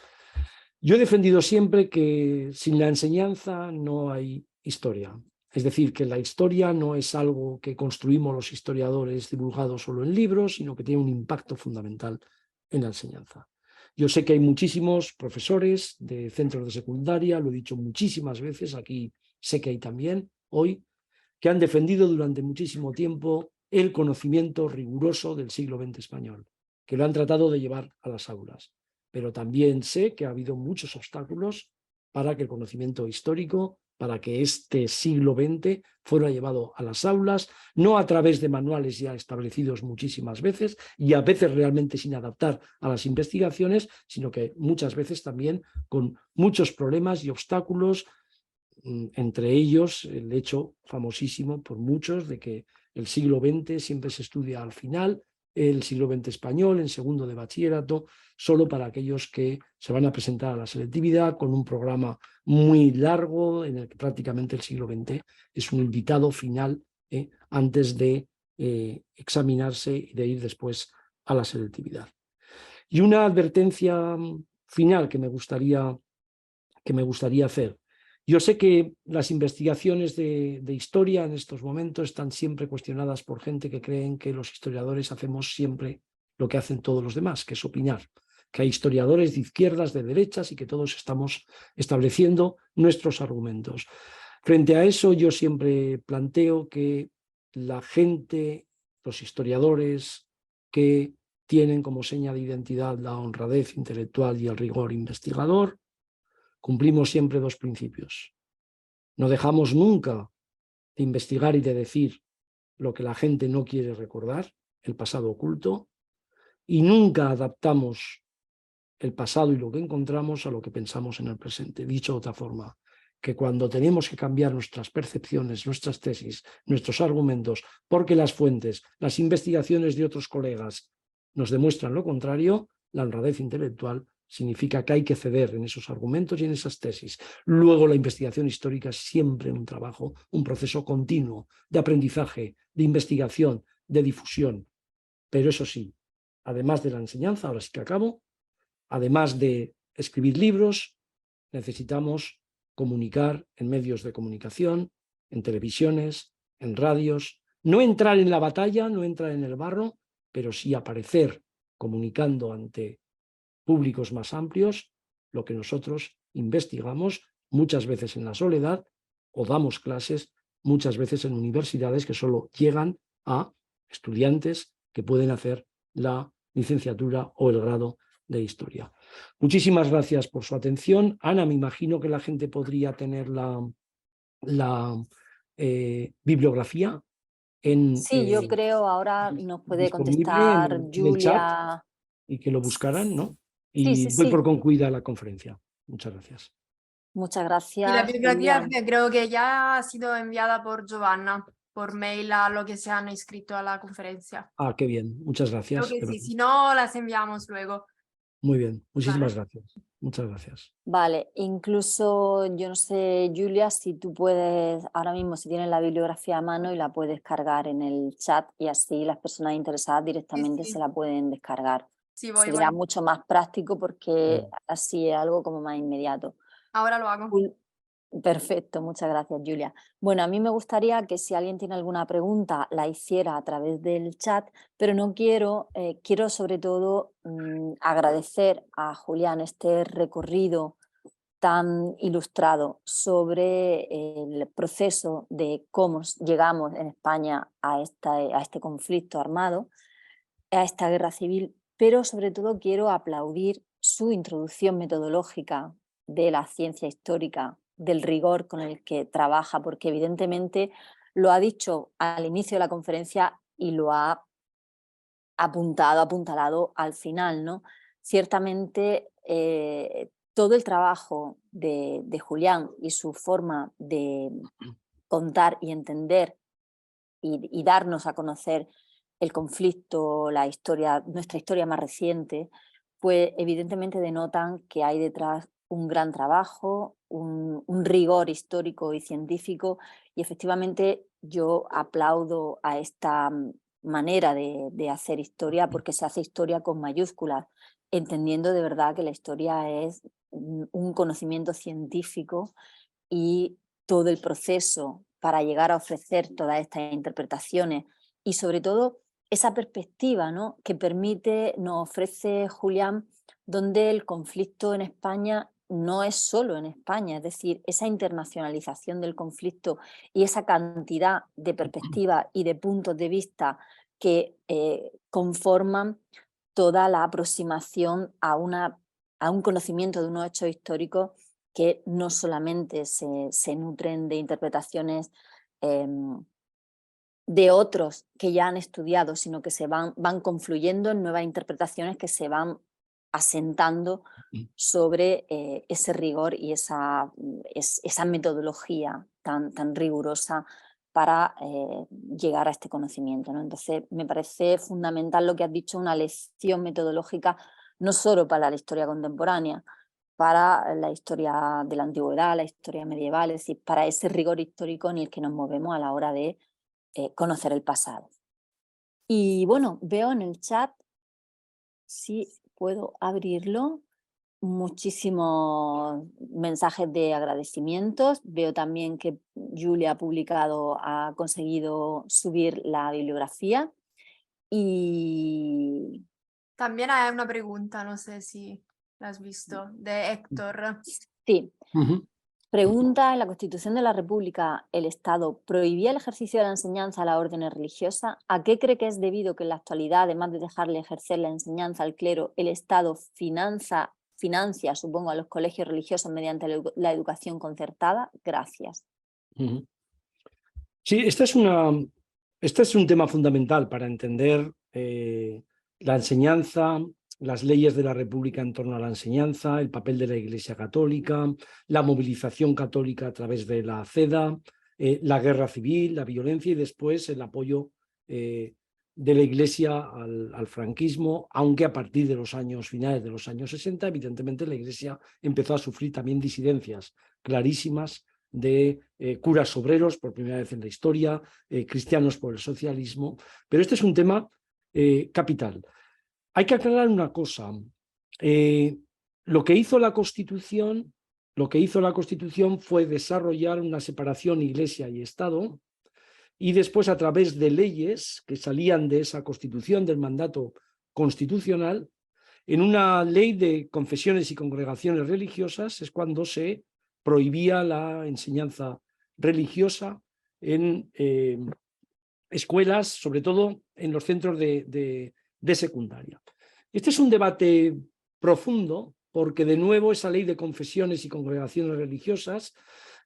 Yo he defendido siempre que sin la enseñanza no hay historia. Es decir, que la historia no es algo que construimos los historiadores divulgado solo en libros, sino que tiene un impacto fundamental en la enseñanza. Yo sé que hay muchísimos profesores de centros de secundaria, lo he dicho muchísimas veces, aquí sé que hay también hoy, que han defendido durante muchísimo tiempo el conocimiento riguroso del siglo XX español, que lo han tratado de llevar a las aulas. Pero también sé que ha habido muchos obstáculos para que el conocimiento histórico, para que este siglo XX fuera llevado a las aulas, no a través de manuales ya establecidos muchísimas veces y a veces realmente sin adaptar a las investigaciones, sino que muchas veces también con muchos problemas y obstáculos, entre ellos el hecho famosísimo por muchos de que el siglo XX siempre se estudia al final, el siglo XX español en segundo de bachillerato, solo para aquellos que se van a presentar a la selectividad con un programa muy largo en el que prácticamente el siglo XX es un invitado final antes de examinarse y de ir después a la selectividad. Y una advertencia final que me gustaría hacer. Yo sé que las investigaciones de historia en estos momentos están siempre cuestionadas por gente que creen que los historiadores hacemos siempre lo que hacen todos los demás, que es opinar, que hay historiadores de izquierdas, de derechas y que todos estamos estableciendo nuestros argumentos. Frente a eso, yo siempre planteo que la gente, los historiadores que tienen como seña de identidad la honradez intelectual y el rigor investigador, cumplimos siempre dos principios. No dejamos nunca de investigar y de decir lo que la gente no quiere recordar, el pasado oculto, y nunca adaptamos el pasado y lo que encontramos a lo que pensamos en el presente. Dicho de otra forma, que cuando tenemos que cambiar nuestras percepciones, nuestras tesis, nuestros argumentos, porque las fuentes, las investigaciones de otros colegas nos demuestran lo contrario, la honradez intelectual significa que hay que ceder en esos argumentos y en esas tesis. Luego la investigación histórica es siempre un trabajo, un proceso continuo de aprendizaje, de investigación, de difusión. Pero eso sí, además de la enseñanza, ahora sí que acabo, además de escribir libros, necesitamos comunicar en medios de comunicación, en televisiones, en radios, no entrar en la batalla, no entrar en el barro, pero sí aparecer comunicando ante públicos más amplios lo que nosotros investigamos, muchas veces en la soledad, o damos clases muchas veces en universidades que solo llegan a estudiantes que pueden hacer la licenciatura o el grado de historia. Muchísimas gracias por su atención. Ana, me imagino que la gente podría tener la bibliografía Sí, yo creo ahora nos puede disponible contestar en el chat Julia. y que lo buscaran, ¿no? Sí, Y sí, doy por sí. concluida la conferencia. Muchas gracias. Muchas Y la gracias, bibliografía Julia. creo que ya ha sido enviada por Giovanna, por mail a lo que se han inscrito a la conferencia. Ah, qué bien. Muchas Creo gracias. que sí, si no, las enviamos luego. Muy bien. Muchísimas ¿Vale? gracias. Muchas gracias. Vale, incluso yo no sé, Julia, si tú puedes, ahora mismo si tienes la bibliografía a mano y la puedes cargar en el chat y así las personas interesadas directamente Sí. se la pueden descargar. Sí, voy. Sería mucho más práctico porque Bien. así es algo como más inmediato. Ahora lo hago. Perfecto, muchas gracias, Julia. Bueno, a mí me gustaría que si alguien tiene alguna pregunta la hiciera a través del chat, pero no quiero sobre todo agradecer a Julián este recorrido tan ilustrado sobre el proceso de cómo llegamos en España a este conflicto armado, a esta guerra civil, pero sobre todo quiero aplaudir su introducción metodológica de la ciencia histórica, del rigor con el que trabaja, porque evidentemente lo ha dicho al inicio de la conferencia y lo ha apuntalado al final, ¿no? Ciertamente todo el trabajo de Julián y su forma de contar y entender y darnos a conocer el conflicto, la historia, nuestra historia más reciente, pues evidentemente denotan que hay detrás un gran trabajo, un rigor histórico y científico, y efectivamente yo aplaudo a esta manera de hacer historia, porque se hace historia con mayúsculas, entendiendo de verdad que la historia es un conocimiento científico y todo el proceso para llegar a ofrecer todas estas interpretaciones y sobre todo esa perspectiva, ¿no?, que nos ofrece Julián, donde el conflicto en España no es solo en España, es decir, esa internacionalización del conflicto y esa cantidad de perspectivas y de puntos de vista que conforman toda la aproximación a un conocimiento de unos hechos históricos que no solamente se nutren de interpretaciones de otros que ya han estudiado, sino que van confluyendo en nuevas interpretaciones que se van asentando sobre ese rigor y esa metodología tan rigurosa para llegar a este conocimiento, ¿no? Entonces, me parece fundamental lo que has dicho, una lección metodológica no solo para la historia contemporánea, para la historia de la antigüedad, la historia medieval, es decir, para ese rigor histórico en el que nos movemos a la hora de conocer el pasado. Y bueno, veo en el chat, si puedo abrirlo, muchísimos mensajes de agradecimientos. Veo también que Julia ha conseguido subir la bibliografía. Y También hay una pregunta, no sé si la has visto, de Héctor. sí. Pregunta: ¿en la Constitución de la República el Estado prohibía el ejercicio de la enseñanza a las órdenes religiosas? ¿A qué cree que es debido que en la actualidad, además de dejarle ejercer la enseñanza al clero, el Estado financia, supongo, a los colegios religiosos mediante la educación concertada? Gracias. Sí, este es un tema fundamental para entender la enseñanza, las leyes de la República en torno a la enseñanza, el papel de la Iglesia Católica, la movilización católica a través de la CEDA, la guerra civil, la violencia y después el apoyo de la Iglesia al franquismo, aunque a partir de los finales de los años 60, evidentemente la Iglesia empezó a sufrir también disidencias clarísimas de curas obreros por primera vez en la historia, cristianos por el socialismo, pero este es un tema capital. Hay que aclarar una cosa, lo que hizo la Constitución fue desarrollar una separación Iglesia y Estado, y después a través de leyes que salían de esa Constitución, del mandato constitucional, en una ley de confesiones y congregaciones religiosas es cuando se prohibía la enseñanza religiosa en escuelas, sobre todo en los centros de secundaria. Este es un debate profundo porque, de nuevo, esa ley de confesiones y congregaciones religiosas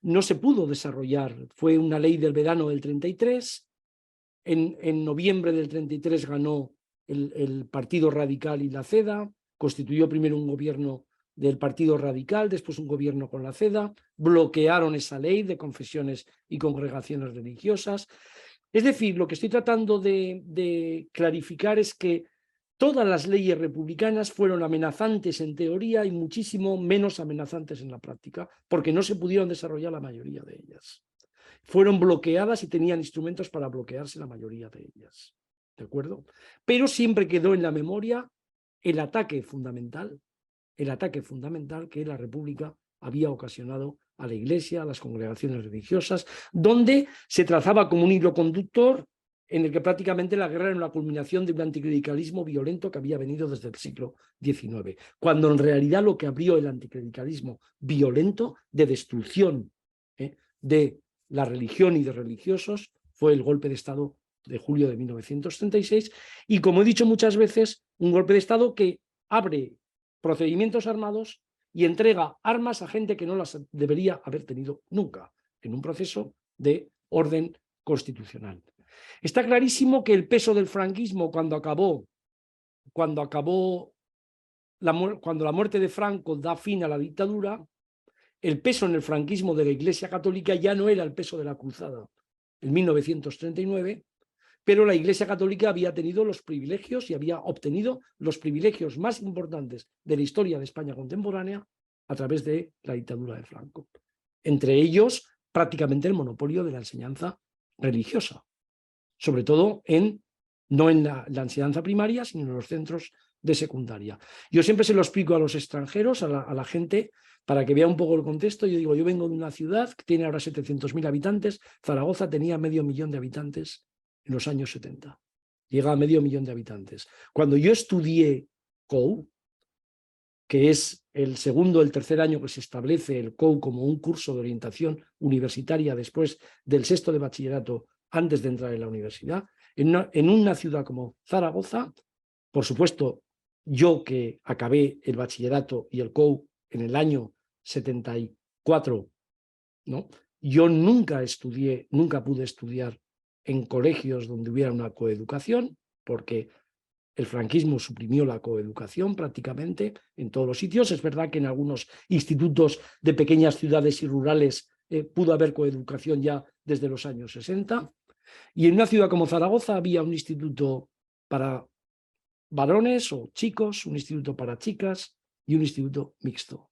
no se pudo desarrollar. Fue una ley del verano del 33, en noviembre del 33 ganó el Partido Radical y la CEDA, constituyó primero un gobierno del Partido Radical, después un gobierno con la CEDA, bloquearon esa ley de confesiones y congregaciones religiosas. Es decir, lo que estoy tratando de clarificar es que todas las leyes republicanas fueron amenazantes en teoría y muchísimo menos amenazantes en la práctica, porque no se pudieron desarrollar la mayoría de ellas. Fueron bloqueadas y tenían instrumentos para bloquearse la mayoría de ellas. ¿De acuerdo? Pero siempre quedó en la memoria el ataque fundamental que la República había ocasionado a la Iglesia, a las congregaciones religiosas, donde se trazaba como un hilo conductor en el que prácticamente la guerra era una culminación de un anticlericalismo violento que había venido desde el siglo XIX, cuando en realidad lo que abrió el anticlericalismo violento de destrucción de la religión y de religiosos fue el golpe de Estado de julio de 1936, y como he dicho muchas veces, un golpe de Estado que abre procedimientos armados y entrega armas a gente que no las debería haber tenido nunca, en un proceso de orden constitucional. Está clarísimo que el peso del franquismo cuando la muerte de Franco da fin a la dictadura, el peso en el franquismo de la Iglesia Católica ya no era el peso de la Cruzada en 1939, pero la Iglesia Católica había tenido los privilegios y había obtenido los privilegios más importantes de la historia de España contemporánea a través de la dictadura de Franco. Entre ellos, prácticamente el monopolio de la enseñanza religiosa, sobre todo no en la enseñanza primaria, sino en los centros de secundaria. Yo siempre se lo explico a los extranjeros, a la gente, para que vea un poco el contexto. Yo digo, yo vengo de una ciudad que tiene ahora 700.000 habitantes, Zaragoza tenía 500.000 de habitantes en los años 70. Llega a 500.000 de habitantes. Cuando yo estudié COU, que es el segundo o el tercer año que se establece el COU como un curso de orientación universitaria después del sexto de bachillerato, antes de entrar en la universidad, en una ciudad como Zaragoza, por supuesto, yo que acabé el bachillerato y el COU en el año 74, ¿no? Yo nunca pude estudiar en colegios donde hubiera una coeducación, porque el franquismo suprimió la coeducación prácticamente en todos los sitios. Es verdad que en algunos institutos de pequeñas ciudades y rurales pudo haber coeducación ya desde los años 60. Y en una ciudad como Zaragoza había un instituto para varones o chicos, un instituto para chicas y un instituto mixto.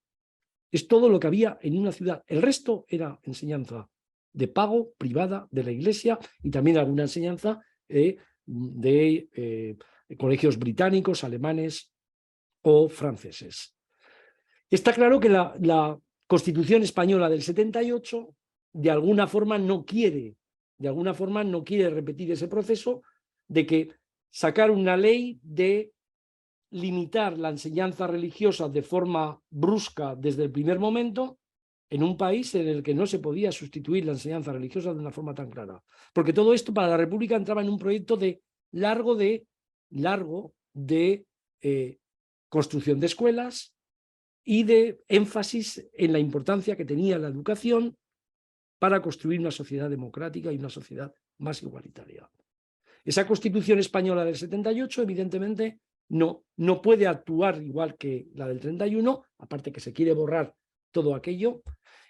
Es todo lo que había en una ciudad. El resto era enseñanza de pago, privada, de la Iglesia, y también alguna enseñanza de colegios británicos, alemanes o franceses. Está claro que la Constitución española del 78 de alguna forma no quiere repetir ese proceso de que sacar una ley de limitar la enseñanza religiosa de forma brusca desde el primer momento en un país en el que no se podía sustituir la enseñanza religiosa de una forma tan clara. Porque todo esto para la República entraba en un proyecto largo de construcción de escuelas y de énfasis en la importancia que tenía la educación para construir una sociedad democrática y una sociedad más igualitaria. Esa Constitución española del 78, evidentemente, no puede actuar igual que la del 31, aparte que se quiere borrar todo aquello.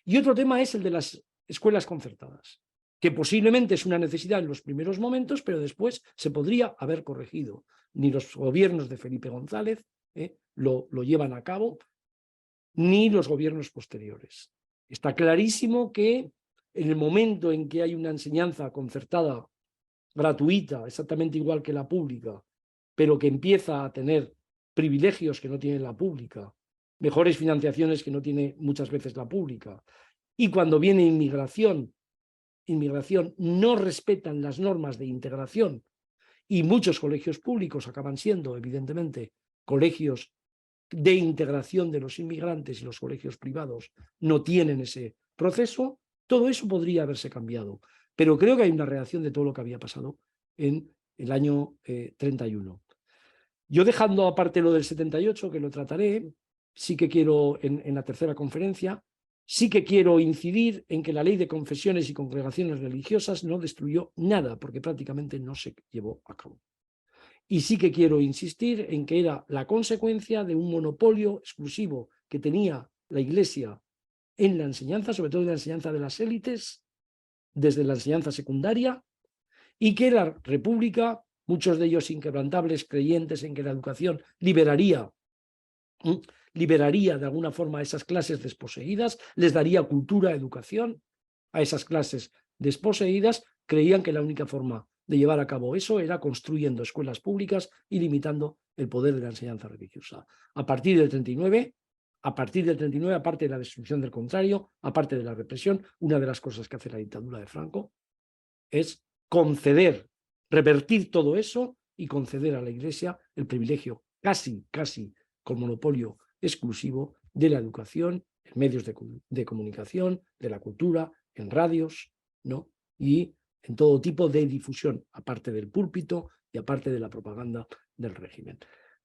Y otro tema es el de las escuelas concertadas, que posiblemente es una necesidad en los primeros momentos, pero después se podría haber corregido. Ni los gobiernos de Felipe González lo llevan a cabo, ni los gobiernos posteriores. Está clarísimo que en el momento en que hay una enseñanza concertada gratuita, exactamente igual que la pública, pero que empieza a tener privilegios que no tiene la pública, mejores financiaciones que no tiene muchas veces la pública, y cuando viene inmigración no respetan las normas de integración, y muchos colegios públicos acaban siendo, evidentemente, colegios de integración de los inmigrantes, y los colegios privados no tienen ese proceso. Todo eso podría haberse cambiado, pero creo que hay una reacción de todo lo que había pasado en el año 31. Yo, dejando aparte lo del 78, que lo trataré, sí que quiero, en la tercera conferencia, sí que quiero incidir en que la ley de confesiones y congregaciones religiosas no destruyó nada, porque prácticamente no se llevó a cabo. Y sí que quiero insistir en que era la consecuencia de un monopolio exclusivo que tenía la Iglesia en la enseñanza, sobre todo en la enseñanza de las élites, desde la enseñanza secundaria, y que la República, muchos de ellos inquebrantables, creyentes en que la educación liberaría de alguna forma a esas clases desposeídas, les daría cultura, educación a esas clases desposeídas, creían que la única forma de llevar a cabo eso era construyendo escuelas públicas y limitando el poder de la enseñanza religiosa. A partir del 39, aparte de la destrucción del contrario, aparte de la represión, una de las cosas que hace la dictadura de Franco es conceder revertir todo eso y conceder a la Iglesia el privilegio casi con monopolio exclusivo de la educación, en medios de comunicación, de la cultura, en radios, ¿no? Y en todo tipo de difusión, aparte del púlpito y aparte de la propaganda del régimen.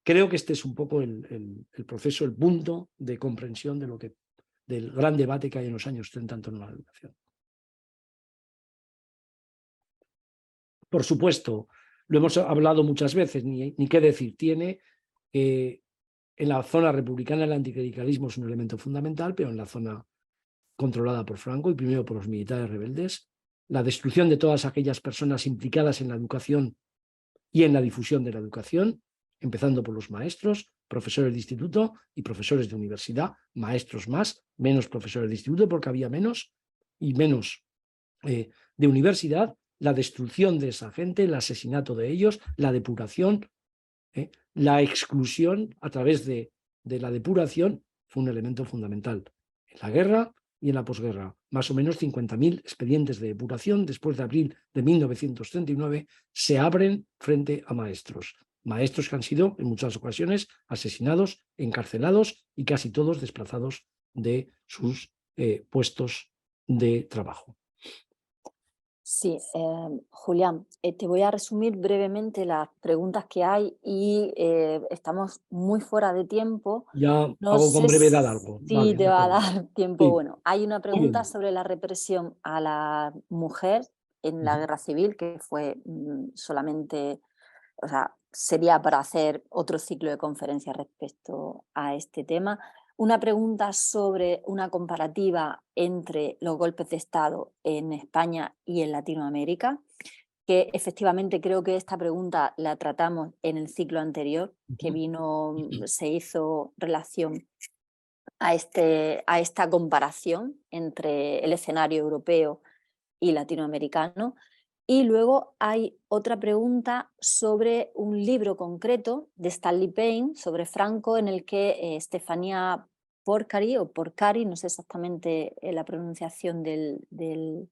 Creo que este es un poco el proceso, el punto de comprensión del gran debate que hay en los años 30 en torno a la educación. Por supuesto, lo hemos hablado muchas veces, ni qué decir, tiene en la zona republicana el anticlericalismo es un elemento fundamental, pero en la zona controlada por Franco y primero por los militares rebeldes, la destrucción de todas aquellas personas implicadas en la educación y en la difusión de la educación, empezando por los maestros, profesores de instituto y profesores de universidad, maestros más, menos profesores de instituto porque había menos y menos de universidad, la destrucción de esa gente, el asesinato de ellos, la depuración, la exclusión a través de la depuración fue un elemento fundamental en la guerra y en la posguerra. Más o menos 50.000 expedientes de depuración después de abril de 1939 se abren frente a maestros. Maestros que han sido en muchas ocasiones asesinados, encarcelados y casi todos desplazados de sus puestos de trabajo. Sí, Julián, te voy a resumir brevemente las preguntas que hay y estamos muy fuera de tiempo. Ya No hago con sé brevedad algo. si Vale, te va a dar tiempo. Sí. Bueno, hay una pregunta sobre la represión a la mujer en la guerra civil, que fue solamente, o sea, sería para hacer otro ciclo de conferencias respecto a este tema. Una pregunta sobre una comparativa entre los golpes de Estado en España y en Latinoamérica, que efectivamente creo que esta pregunta la tratamos en el ciclo anterior, que se hizo relación a esta comparación entre el escenario europeo y latinoamericano. Y luego hay otra pregunta sobre un libro concreto de Stanley Payne sobre Franco, en el que Stefania Porcari, no sé exactamente la pronunciación del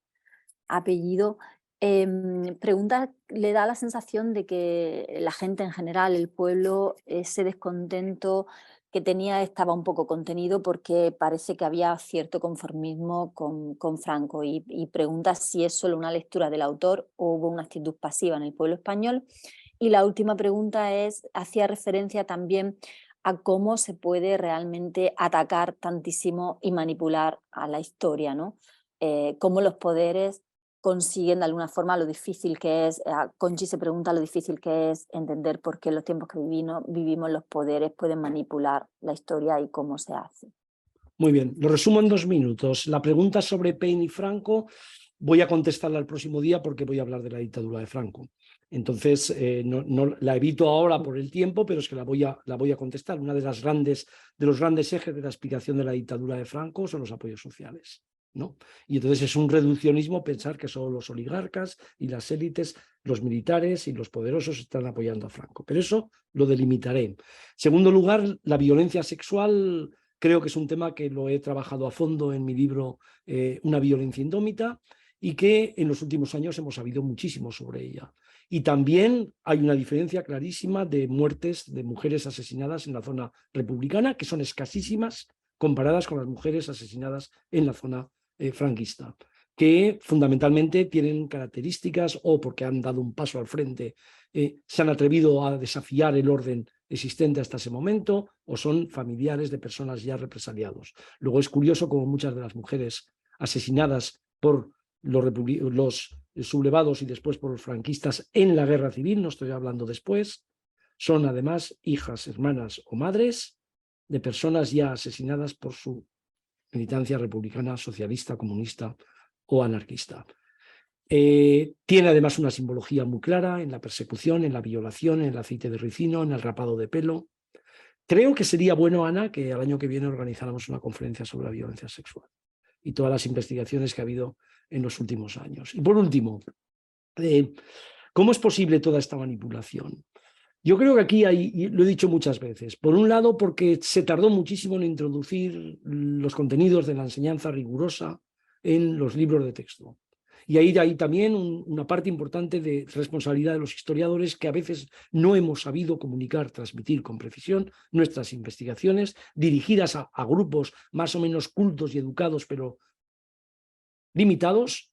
apellido, le da la sensación de que la gente en general, el pueblo, ese descontento que tenía estaba un poco contenido porque parece que había cierto conformismo con Franco y pregunta si es solo una lectura del autor o hubo una actitud pasiva en el pueblo español. Y la última pregunta hacía referencia también a cómo se puede realmente atacar tantísimo y manipular a la historia, ¿no? Cómo los poderes consiguen de alguna forma lo difícil que es, Conchi se pregunta lo difícil que es entender por qué en los tiempos que vivimos los poderes pueden manipular la historia y cómo se hace. Muy bien, lo resumo en 2 minutos. La pregunta sobre Payne y Franco voy a contestarla el próximo día porque voy a hablar de la dictadura de Franco. Entonces, no la evito ahora por el tiempo, pero es que la voy a contestar. Uno de los grandes ejes de la explicación de la dictadura de Franco son los apoyos sociales, ¿no? Y entonces es un reduccionismo pensar que solo los oligarcas y las élites, los militares y los poderosos están apoyando a Franco. Pero eso lo delimitaré. En segundo lugar, la violencia sexual creo que es un tema que lo he trabajado a fondo en mi libro Una violencia indómita y que en los últimos años hemos sabido muchísimo sobre ella. Y también hay una diferencia clarísima de muertes de mujeres asesinadas en la zona republicana, que son escasísimas comparadas con las mujeres asesinadas en la zona franquista, que fundamentalmente tienen características o porque han dado un paso al frente, se han atrevido a desafiar el orden existente hasta ese momento o son familiares de personas ya represaliados. Luego es curioso como muchas de las mujeres asesinadas por los sublevados y después por los franquistas en la guerra civil, no estoy hablando después, son además hijas, hermanas o madres de personas ya asesinadas por su militancia republicana, socialista, comunista o anarquista. Tiene además una simbología muy clara en la persecución, en la violación, en el aceite de ricino, en el rapado de pelo. Creo que sería bueno, Ana, que al año que viene organizáramos una conferencia sobre la violencia sexual y todas las investigaciones que ha habido en los últimos años. Y por último, ¿cómo es posible toda esta manipulación? Yo creo que aquí hay, y lo he dicho muchas veces, por un lado porque se tardó muchísimo en introducir los contenidos de la enseñanza rigurosa en los libros de texto. Y ahí hay también una parte importante de responsabilidad de los historiadores que a veces no hemos sabido comunicar, transmitir con precisión nuestras investigaciones dirigidas a grupos más o menos cultos y educados, pero limitados,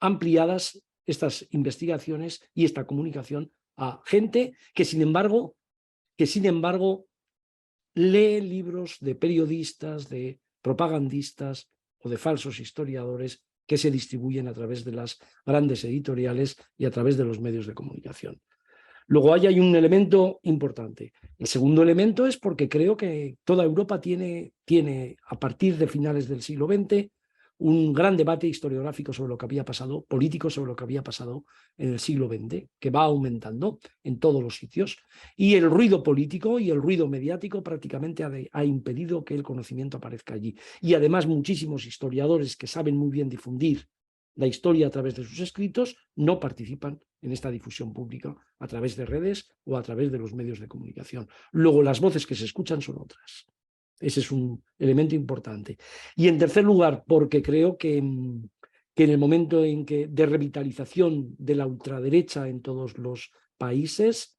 ampliadas estas investigaciones y esta comunicación a gente que sin embargo lee libros de periodistas, de propagandistas o de falsos historiadores que se distribuyen a través de las grandes editoriales y a través de los medios de comunicación. Luego ahí hay un elemento importante. El segundo elemento es porque creo que toda Europa tiene a partir de finales del siglo XX un gran debate historiográfico sobre lo que había pasado, político sobre lo que había pasado en el siglo XX, que va aumentando en todos los sitios, y el ruido político y el ruido mediático prácticamente ha impedido que el conocimiento aparezca allí. Y además muchísimos historiadores que saben muy bien difundir la historia a través de sus escritos no participan en esta difusión pública a través de redes o a través de los medios de comunicación. Luego las voces que se escuchan son otras. Ese es un elemento importante. Y en tercer lugar, porque creo que en el momento de revitalización de la ultraderecha en todos los países,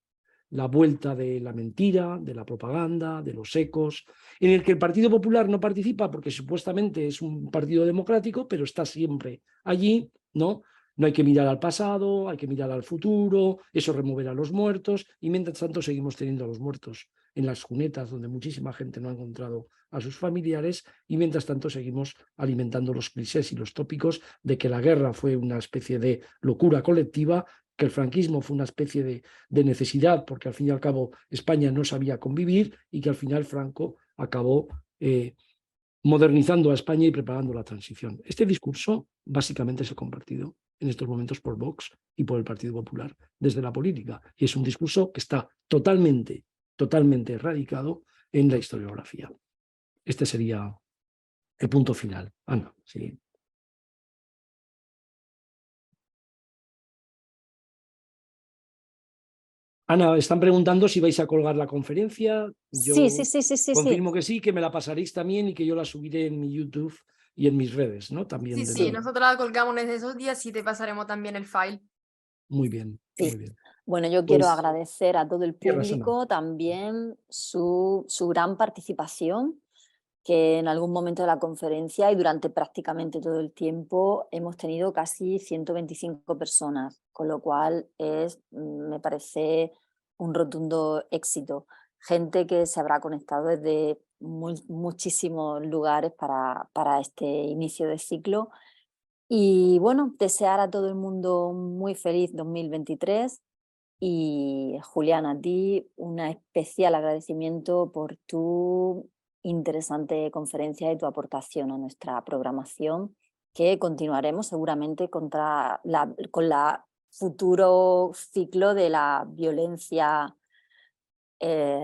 la vuelta de la mentira, de la propaganda, de los ecos, en el que el Partido Popular no participa porque supuestamente es un partido democrático, pero está siempre allí, ¿no? No hay que mirar al pasado, hay que mirar al futuro, eso removerá a los muertos, y mientras tanto seguimos teniendo a los muertos en las cunetas donde muchísima gente no ha encontrado a sus familiares, y mientras tanto seguimos alimentando los clichés y los tópicos de que la guerra fue una especie de locura colectiva, que el franquismo fue una especie de necesidad porque al fin y al cabo España no sabía convivir, y que al final Franco acabó modernizando a España y preparando la transición. Este discurso básicamente es el compartido en estos momentos por Vox y por el Partido Popular desde la política, y es un discurso que está totalmente erradicado en la historiografía. Este sería el punto final. Ana, sí. Ana, están preguntando si vais a colgar la conferencia. Yo Sí. confirmo que sí, que me la pasaréis también y que yo la subiré en mi YouTube y en mis redes, ¿no? También. Sí, nosotros la colgamos en esos días y te pasaremos también el file. Muy bien, Sí. muy bien. Bueno, yo quiero Pues, agradecer a todo el tierra sana. público también su gran participación, que en algún momento de la conferencia y durante prácticamente todo el tiempo hemos tenido casi 125 personas, con lo cual me parece un rotundo éxito. Gente que se habrá conectado desde muchísimos lugares para este inicio de ciclo. Y bueno, desear a todo el mundo un muy feliz 2023. Y Julián, a ti un especial agradecimiento por tu interesante conferencia y tu aportación a nuestra programación, que continuaremos seguramente con la futuro ciclo de la violencia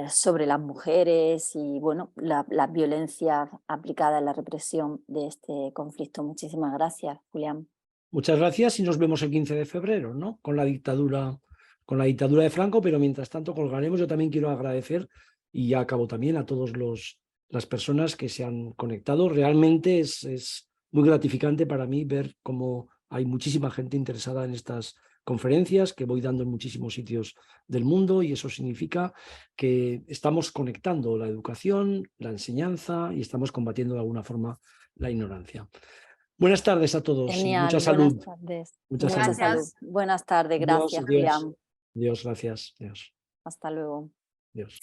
sobre las mujeres y bueno, la violencia aplicada en la represión de este conflicto. Muchísimas gracias, Julián. Muchas gracias y nos vemos el 15 de febrero, ¿no? Con la dictadura de Franco, pero mientras tanto colgaremos. Yo también quiero agradecer, y ya acabo también, a todas las personas que se han conectado. Realmente es muy gratificante para mí ver cómo hay muchísima gente interesada en estas conferencias que voy dando en muchísimos sitios del mundo, y eso significa que estamos conectando la educación, la enseñanza, y estamos combatiendo de alguna forma la ignorancia. Buenas tardes a todos. Genial, y mucha salud. buenas tardes. Mucha Gracias. salud. Buenas tardes, gracias, Dios, Julián. Dios, gracias. Dios. Hasta luego. Dios.